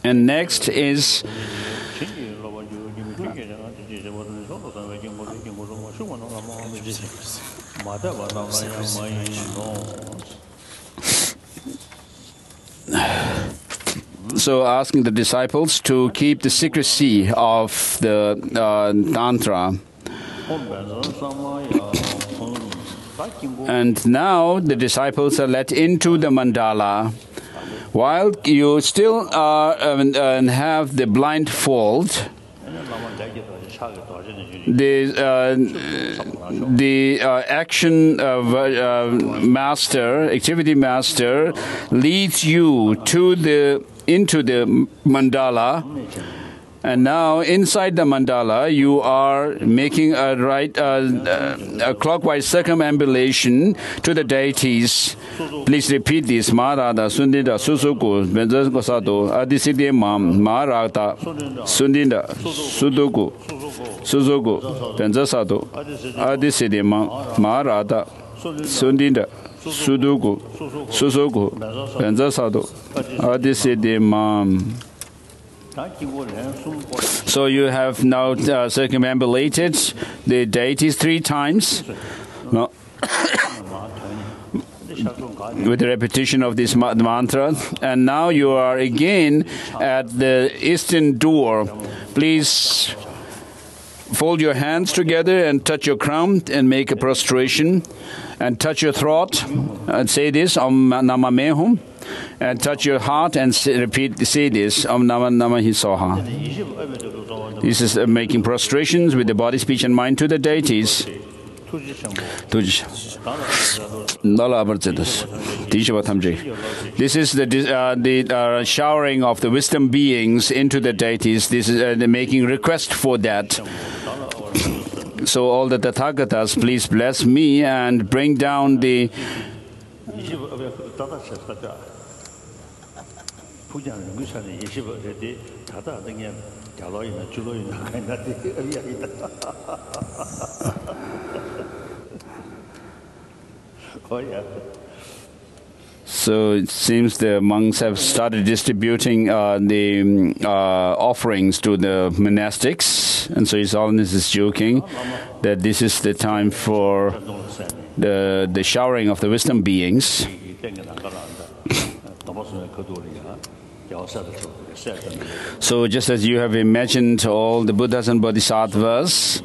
And next is so asking the disciples to keep the secrecy of the Tantra. And now the disciples are let into the mandala, While you still are and have the blindfold, the action master, activity master, leads you into the mandala. And now, inside the mandala, you are making a clockwise circumambulation to the deities. Please repeat this. Marada, Sundinda, Susuku, Benzagosato, Adisidema, Marata, Sundinda, Suduku, Suzuku, Benzasato, Adisidema, Marata, Sundinda, Suduku, Suzuku, Benzasato, Adisidema. So you have now circumambulated the deities 3 times. No. With the repetition of this mantra, and now you are again at the eastern door. Please fold your hands together and touch your crown and make a prostration, and touch your throat and say this Om Nama Mehum, and touch your heart and say this Om Nama Nama Hisoha. This is making prostrations with the body, speech, and mind to the deities. This is the showering of the wisdom beings into the deities. This is making request for that. So all the Tathagatas, please bless me and bring down the So it seems the monks have started distributing the offerings to the monastics, and so His Holiness is joking that this is the time for the showering of the wisdom beings. So just as you have imagined all the Buddhas and Bodhisattvas,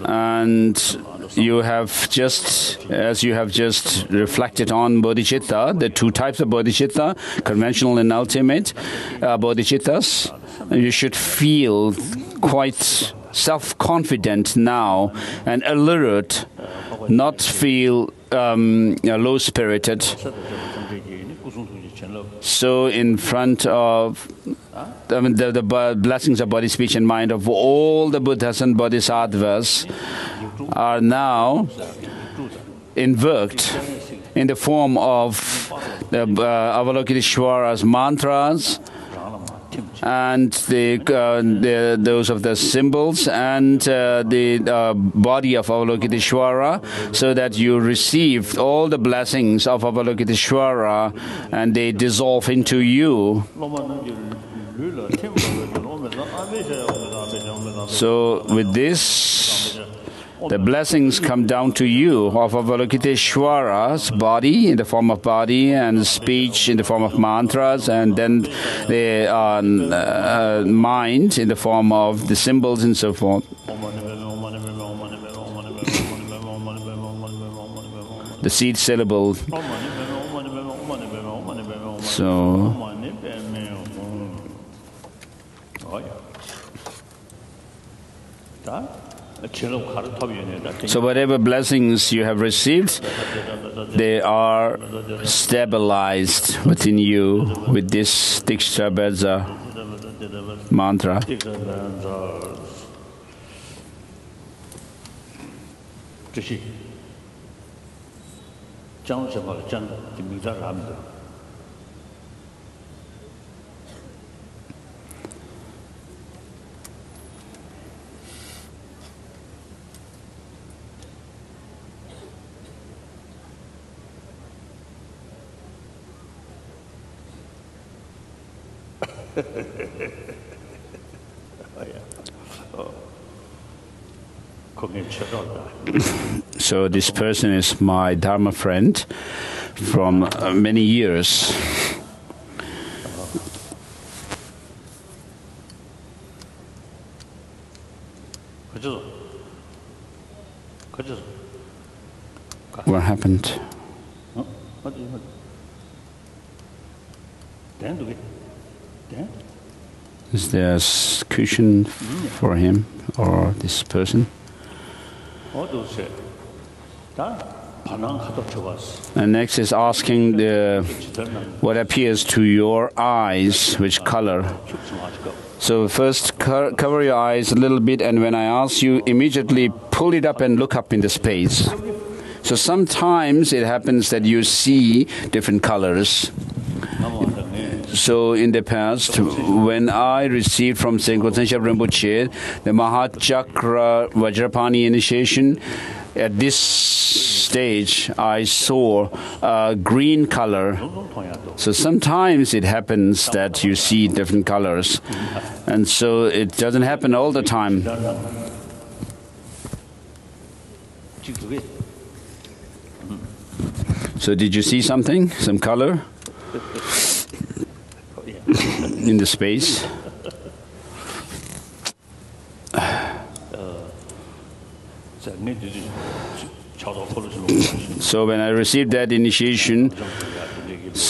and you have just, as you have just reflected on Bodhicitta, the 2 types of Bodhicitta, conventional and ultimate Bodhicittas, you should feel quite self-confident now and alert, not feel low-spirited. So in front of the blessings of body, speech, and mind of all the Buddhas and Bodhisattvas are now invoked in the form of the Avalokiteshvara's mantras and those of the symbols and the body of Avalokiteshvara, so that you receive all the blessings of Avalokiteshvara and they dissolve into you. So with this, the blessings come down to you of Avalokiteshvara's body in the form of body and speech in the form of mantras, and then the mind in the form of the symbols and so forth. The seed syllable. So whatever blessings you have received, they are stabilized within you with this Diksha Beza mantra. So this person is my Dharma friend from many years. What happened? Is there a cushion for him or this person? And next is asking what appears to your eyes, which color. So first cover your eyes a little bit, and when I ask you, immediately pull it up and look up in the space. So sometimes it happens that you see different colors. So in the past, when I received from Gyalsey Thokme Rinpoche the Mahachakra Vajrapani initiation, at this stage I saw a green color. So sometimes it happens that you see different colors, and so it doesn't happen all the time. So did you see something, some color in the space? So when I received that initiation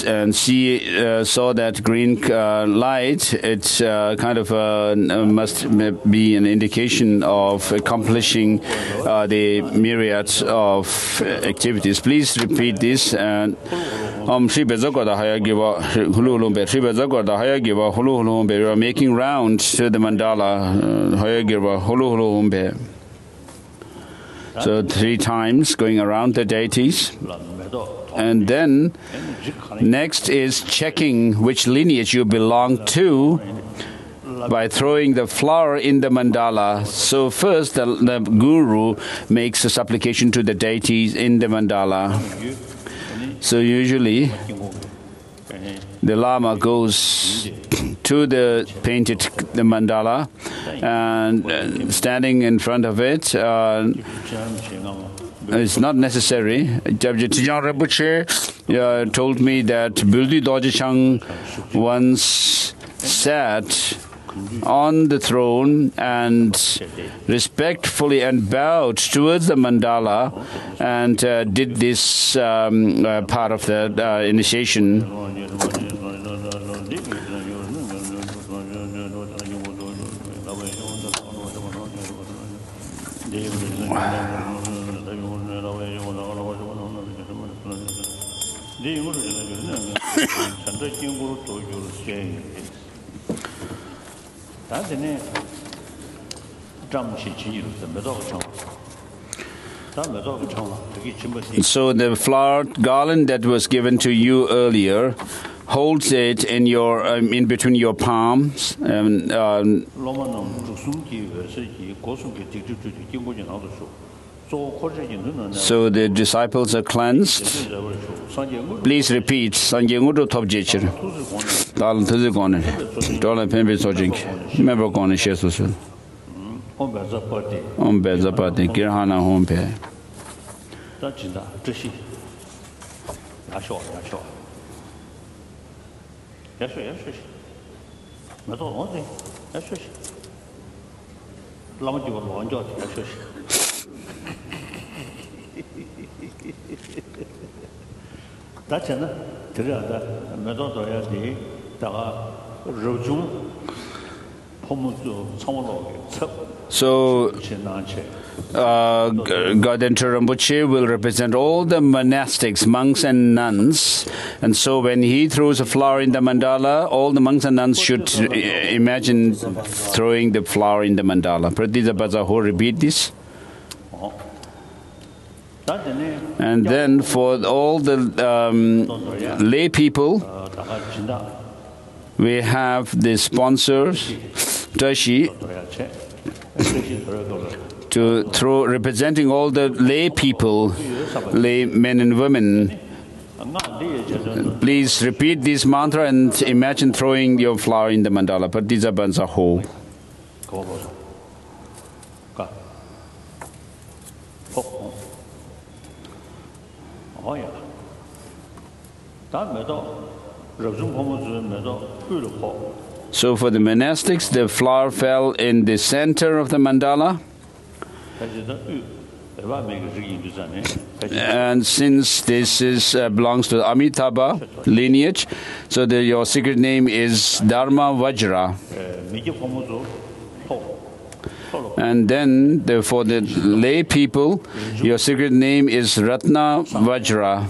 and saw that green light, it's kind of must be an indication of accomplishing the myriad of activities. Please repeat this. And we are making rounds to the mandala. So 3 times going around the deities. And then next is checking which lineage you belong to by throwing the flower in the mandala. So first the guru makes a supplication to the deities in the mandala. So usually the Lama goes to the painted mandala and standing in front of it. It's not necessary. Gyalsey Rinpoche told me that Buldi Dojachang once sat on the throne and respectfully and bowed towards the mandala and did this part of the initiation. So the flower garland that was given to you earlier, holds it in your in between your palms. So the disciples are cleansed. Please repeat. Sanjengudo Topjechir. Dala Tizikone. Dala Pembe Sojink. Member Kone Shesusu. Ombe Zapati. Girhana Hompe. So, Gaudenta Rinpoche will represent all the monastics, monks and nuns. And so when he throws a flower in the mandala, all the monks and nuns should imagine throwing the flower in the mandala. Pratidha Bazaho, repeat this. And then for all the lay people, we have the sponsors, Tashi, to throw, representing all the lay people, lay men and women. Please repeat this mantra and imagine throwing your flower in the mandala. Pratidha Bazaho. So for the monastics, the flower fell in the center of the mandala. And since this is belongs to the Amitabha lineage, so your secret name is Dharma Vajra. And then for the lay people, your secret name is Ratna Vajra.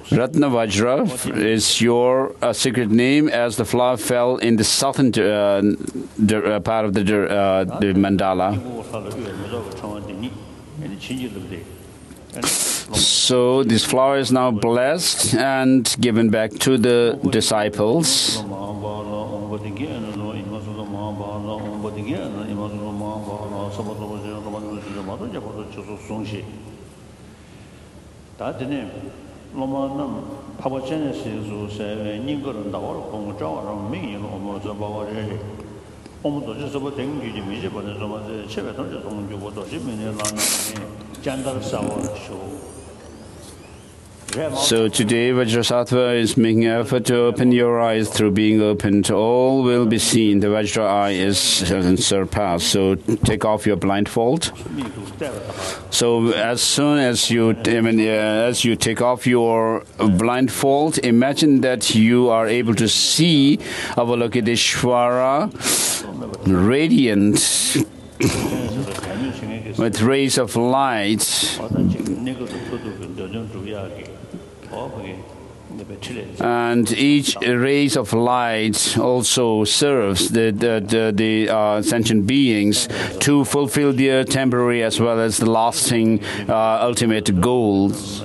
Ratna Vajra is your secret name as the flower fell in the southern part of the mandala. So this flower is now blessed and given back to the disciples. So today Vajrasattva is making an effort to open your eyes. Through being opened, all will be seen. The Vajra eye is surpassed. So take off your blindfold. So as soon as you take off your blindfold, imagine that you are able to see Avalokiteshvara radiant with rays of light. And each rays of light also serves the sentient beings to fulfill their temporary as well as the lasting ultimate goals.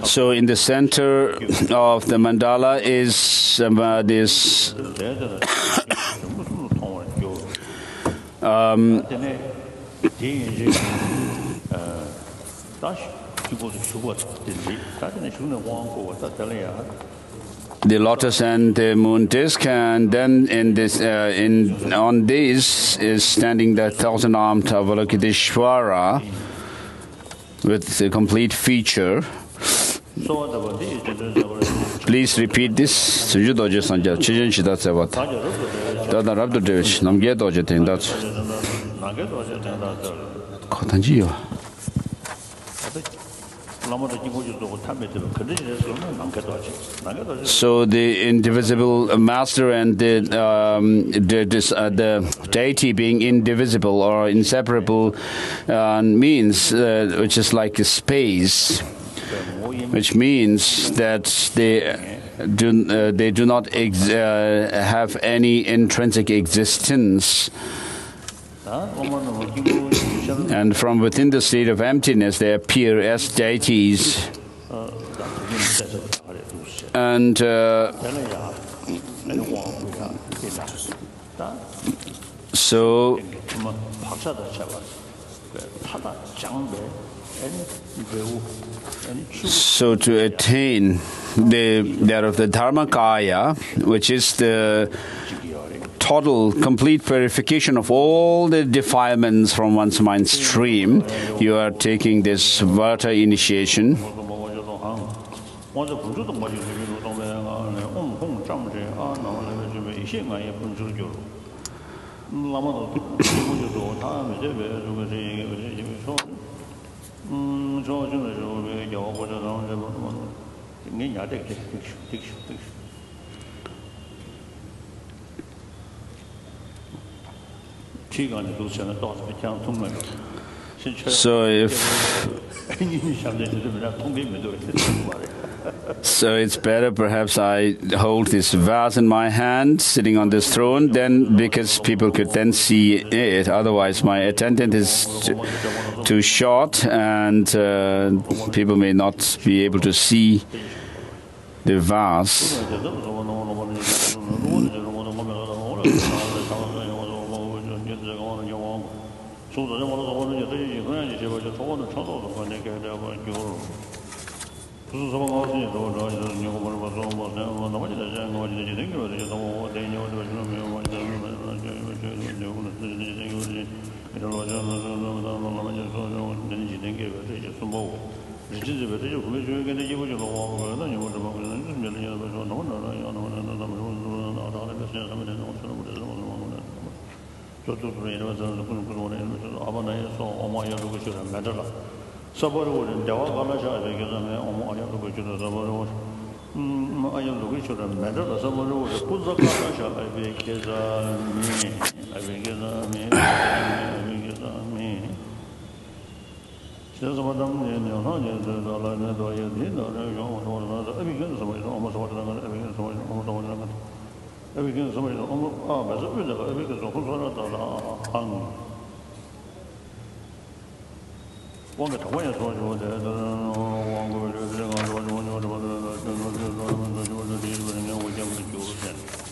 So in the center of the mandala is this the lotus and the moon disk, and then in this on this is standing the thousand-armed Avalokiteshvara with the complete feature. Please repeat this. So the indivisible master and the deity being indivisible or inseparable means which is like a space, which means that they do not have any intrinsic existence. And from within the state of emptiness, they appear as deities. And so to attain that of the Dharmakaya, which is the total, complete purification of all the defilements from one's mind stream, you are taking this Vata initiation. So it's better perhaps I hold this vase in my hand, sitting on this throne, then because people could then see it. Otherwise, my attendant is too short, and people may not be able to see the vase.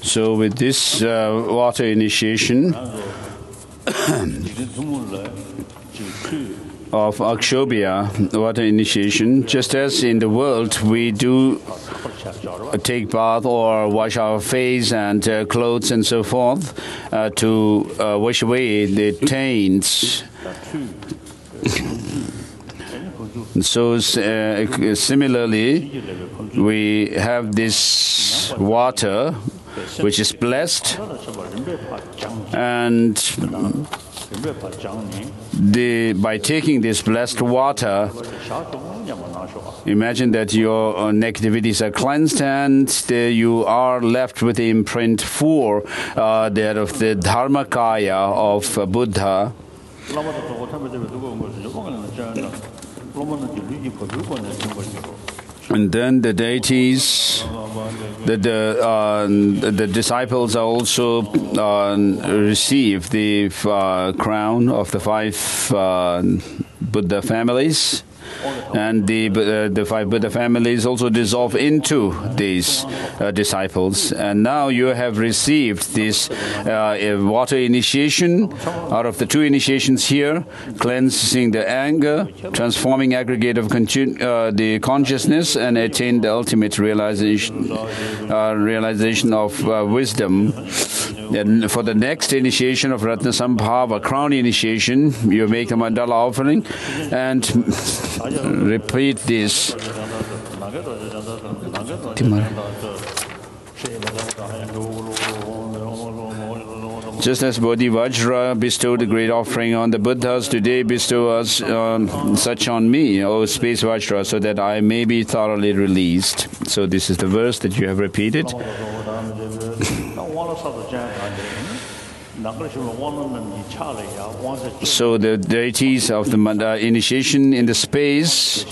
So with this water initiation of Akshobhya, water initiation, just as in the world we do take bath or wash our face and clothes and so forth to wash away the taints. So similarly, we have this water which is blessed, and by taking this blessed water, imagine that your negativities are cleansed and you are left with the imprint for that of the Dharmakaya of Buddha. And then the deities, the disciples are also receive the crown of the 5 Buddha families, and the 5 Buddha families also dissolve into these disciples. And now you have received this water initiation out of the 2 initiations here, cleansing the anger, transforming aggregate of the consciousness, and attain the ultimate realization of wisdom. And for the next initiation of Ratna Sambhava, crown initiation, you make the Mandala Offering and repeat this. Just as Bajra bestowed the great offering on the Buddhas, today bestow us such on me, O Space Vajra, so that I may be thoroughly released. So this is the verse that you have repeated. So the deities of the Manda initiation in the space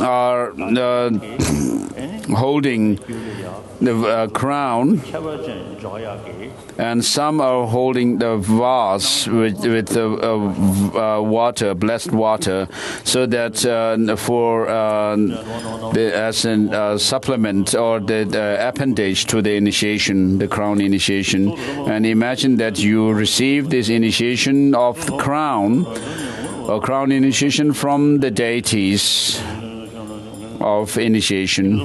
are holding the crown, and some are holding the vase with the water, blessed water, so that for as a supplement or the appendage to the initiation, the crown initiation. And imagine that you receive this initiation of the crown, or crown initiation from the deities of initiation.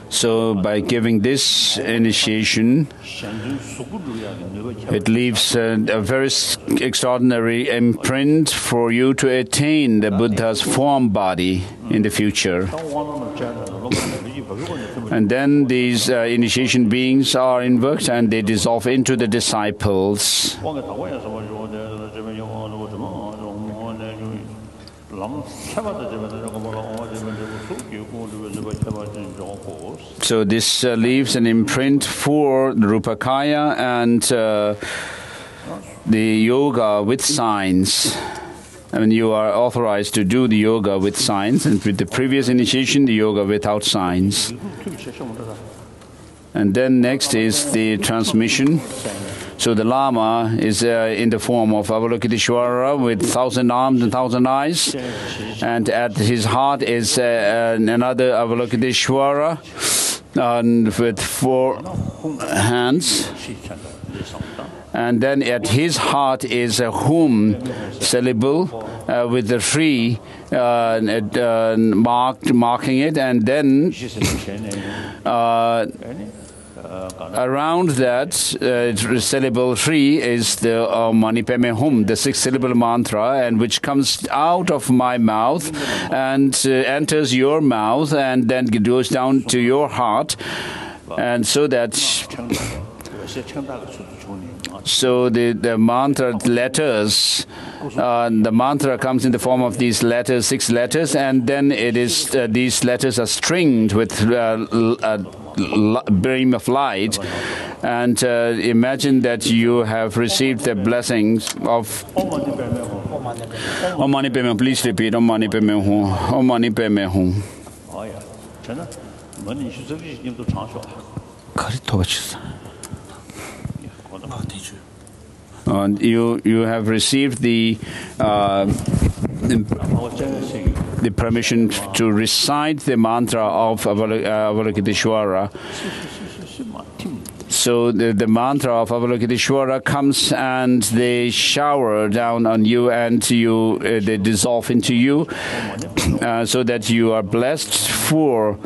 So by giving this initiation, it leaves a very extraordinary imprint for you to attain the Buddha's form body in the future. And then these initiation beings are invoked and they dissolve into the disciples. So this leaves an imprint for the Rupakaya and the yoga with signs I mean, you are authorized to do the yoga with signs, and with the previous initiation, the yoga without signs. And then next is the transmission. So the Lama is in the form of Avalokiteshvara with 1,000 arms and 1,000 eyes. And at his heart is another Avalokiteshvara with 4 hands. And then at his heart is a hum, syllable, with the tree marking it. And then around that syllable tree is the Mani Padme Hum, the 6th syllable mantra, and which comes out of my mouth and enters your mouth and then goes down to your heart, and so that the mantra letters, the mantra comes in the form of these letters, 6 letters, and then it is these letters are stringed with beam of light, and imagine that you have received the blessings of Om Mani Padme Hum. Please repeat Om Mani Padme Hum. Om Mani Padme Hum. You have received the permission to recite the mantra of Avalokiteshvara. So the mantra of Avalokiteshvara comes and they shower down on you, and they dissolve into you, so that you are blessed for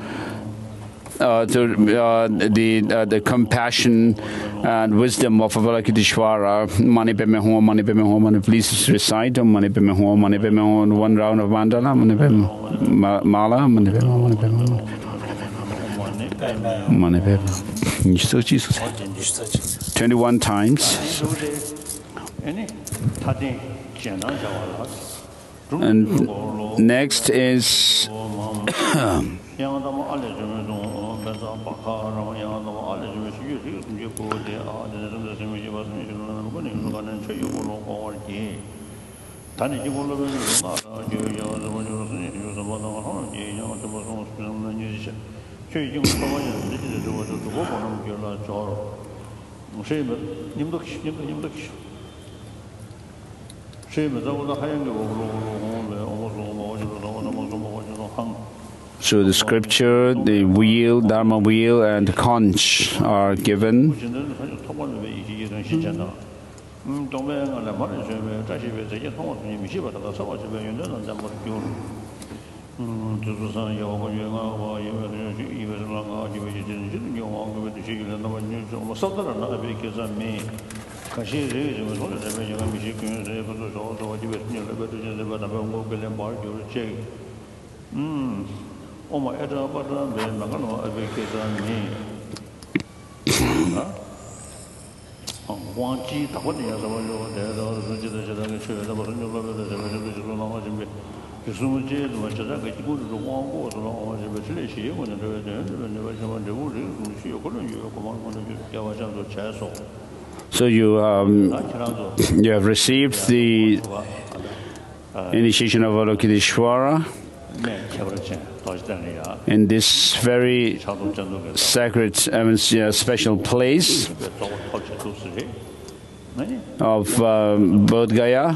the compassion and wisdom of Avalokiteshvara. Mani Padme Hum, Mani Padme Hum, Mani. Please recite Mani Padme Hum, Mani Padme Hum. 1 round of Mandala, Mani Padme Mala, Mani Padme Hum, Mani Padme Hum, Mani Padme. 21 times. And next is so the scripture, the wheel, Dharma wheel, and the conch are given. So you have received the initiation of Avalokiteshvara in this very sacred, special place of Bodhgaya,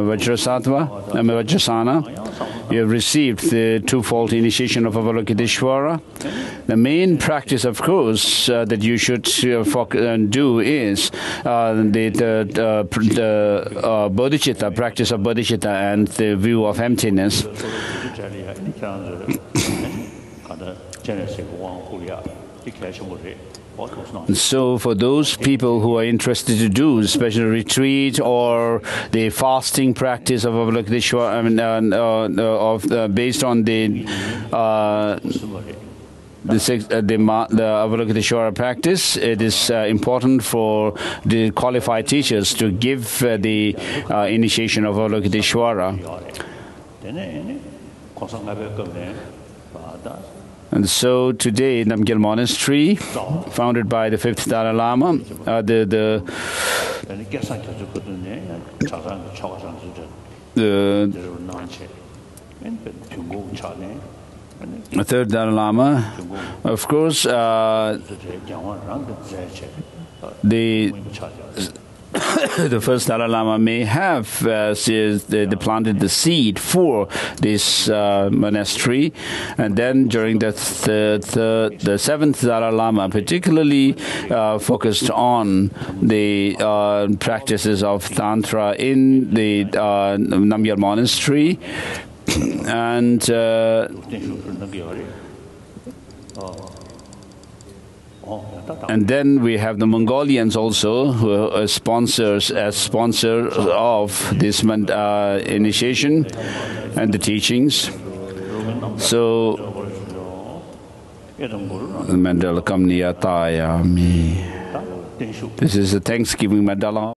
Vajrasana. You have received the twofold initiation of Avalokiteshvara. The main practice, of course, that you should do is the Bodhichitta, practice of Bodhichitta, and the view of emptiness. So for those people who are interested to do special retreat or the fasting practice of Avalokiteshvara, based on the Avalokiteshvara practice, it is important for the qualified teachers to give the initiation of Avalokiteshvara. And so today, Namgyal Monastery, founded by the 5th Dalai Lama, the third Dalai Lama, of course, the first Dalai Lama may have they planted the seed for this monastery, and then during the seventh Dalai Lama particularly focused on the practices of Tantra in the Namgyal monastery, and then we have the Mongolians also, who are sponsors of this initiation and the teachings. So, Mandala Kamniyatayami. This is a Thanksgiving Mandala.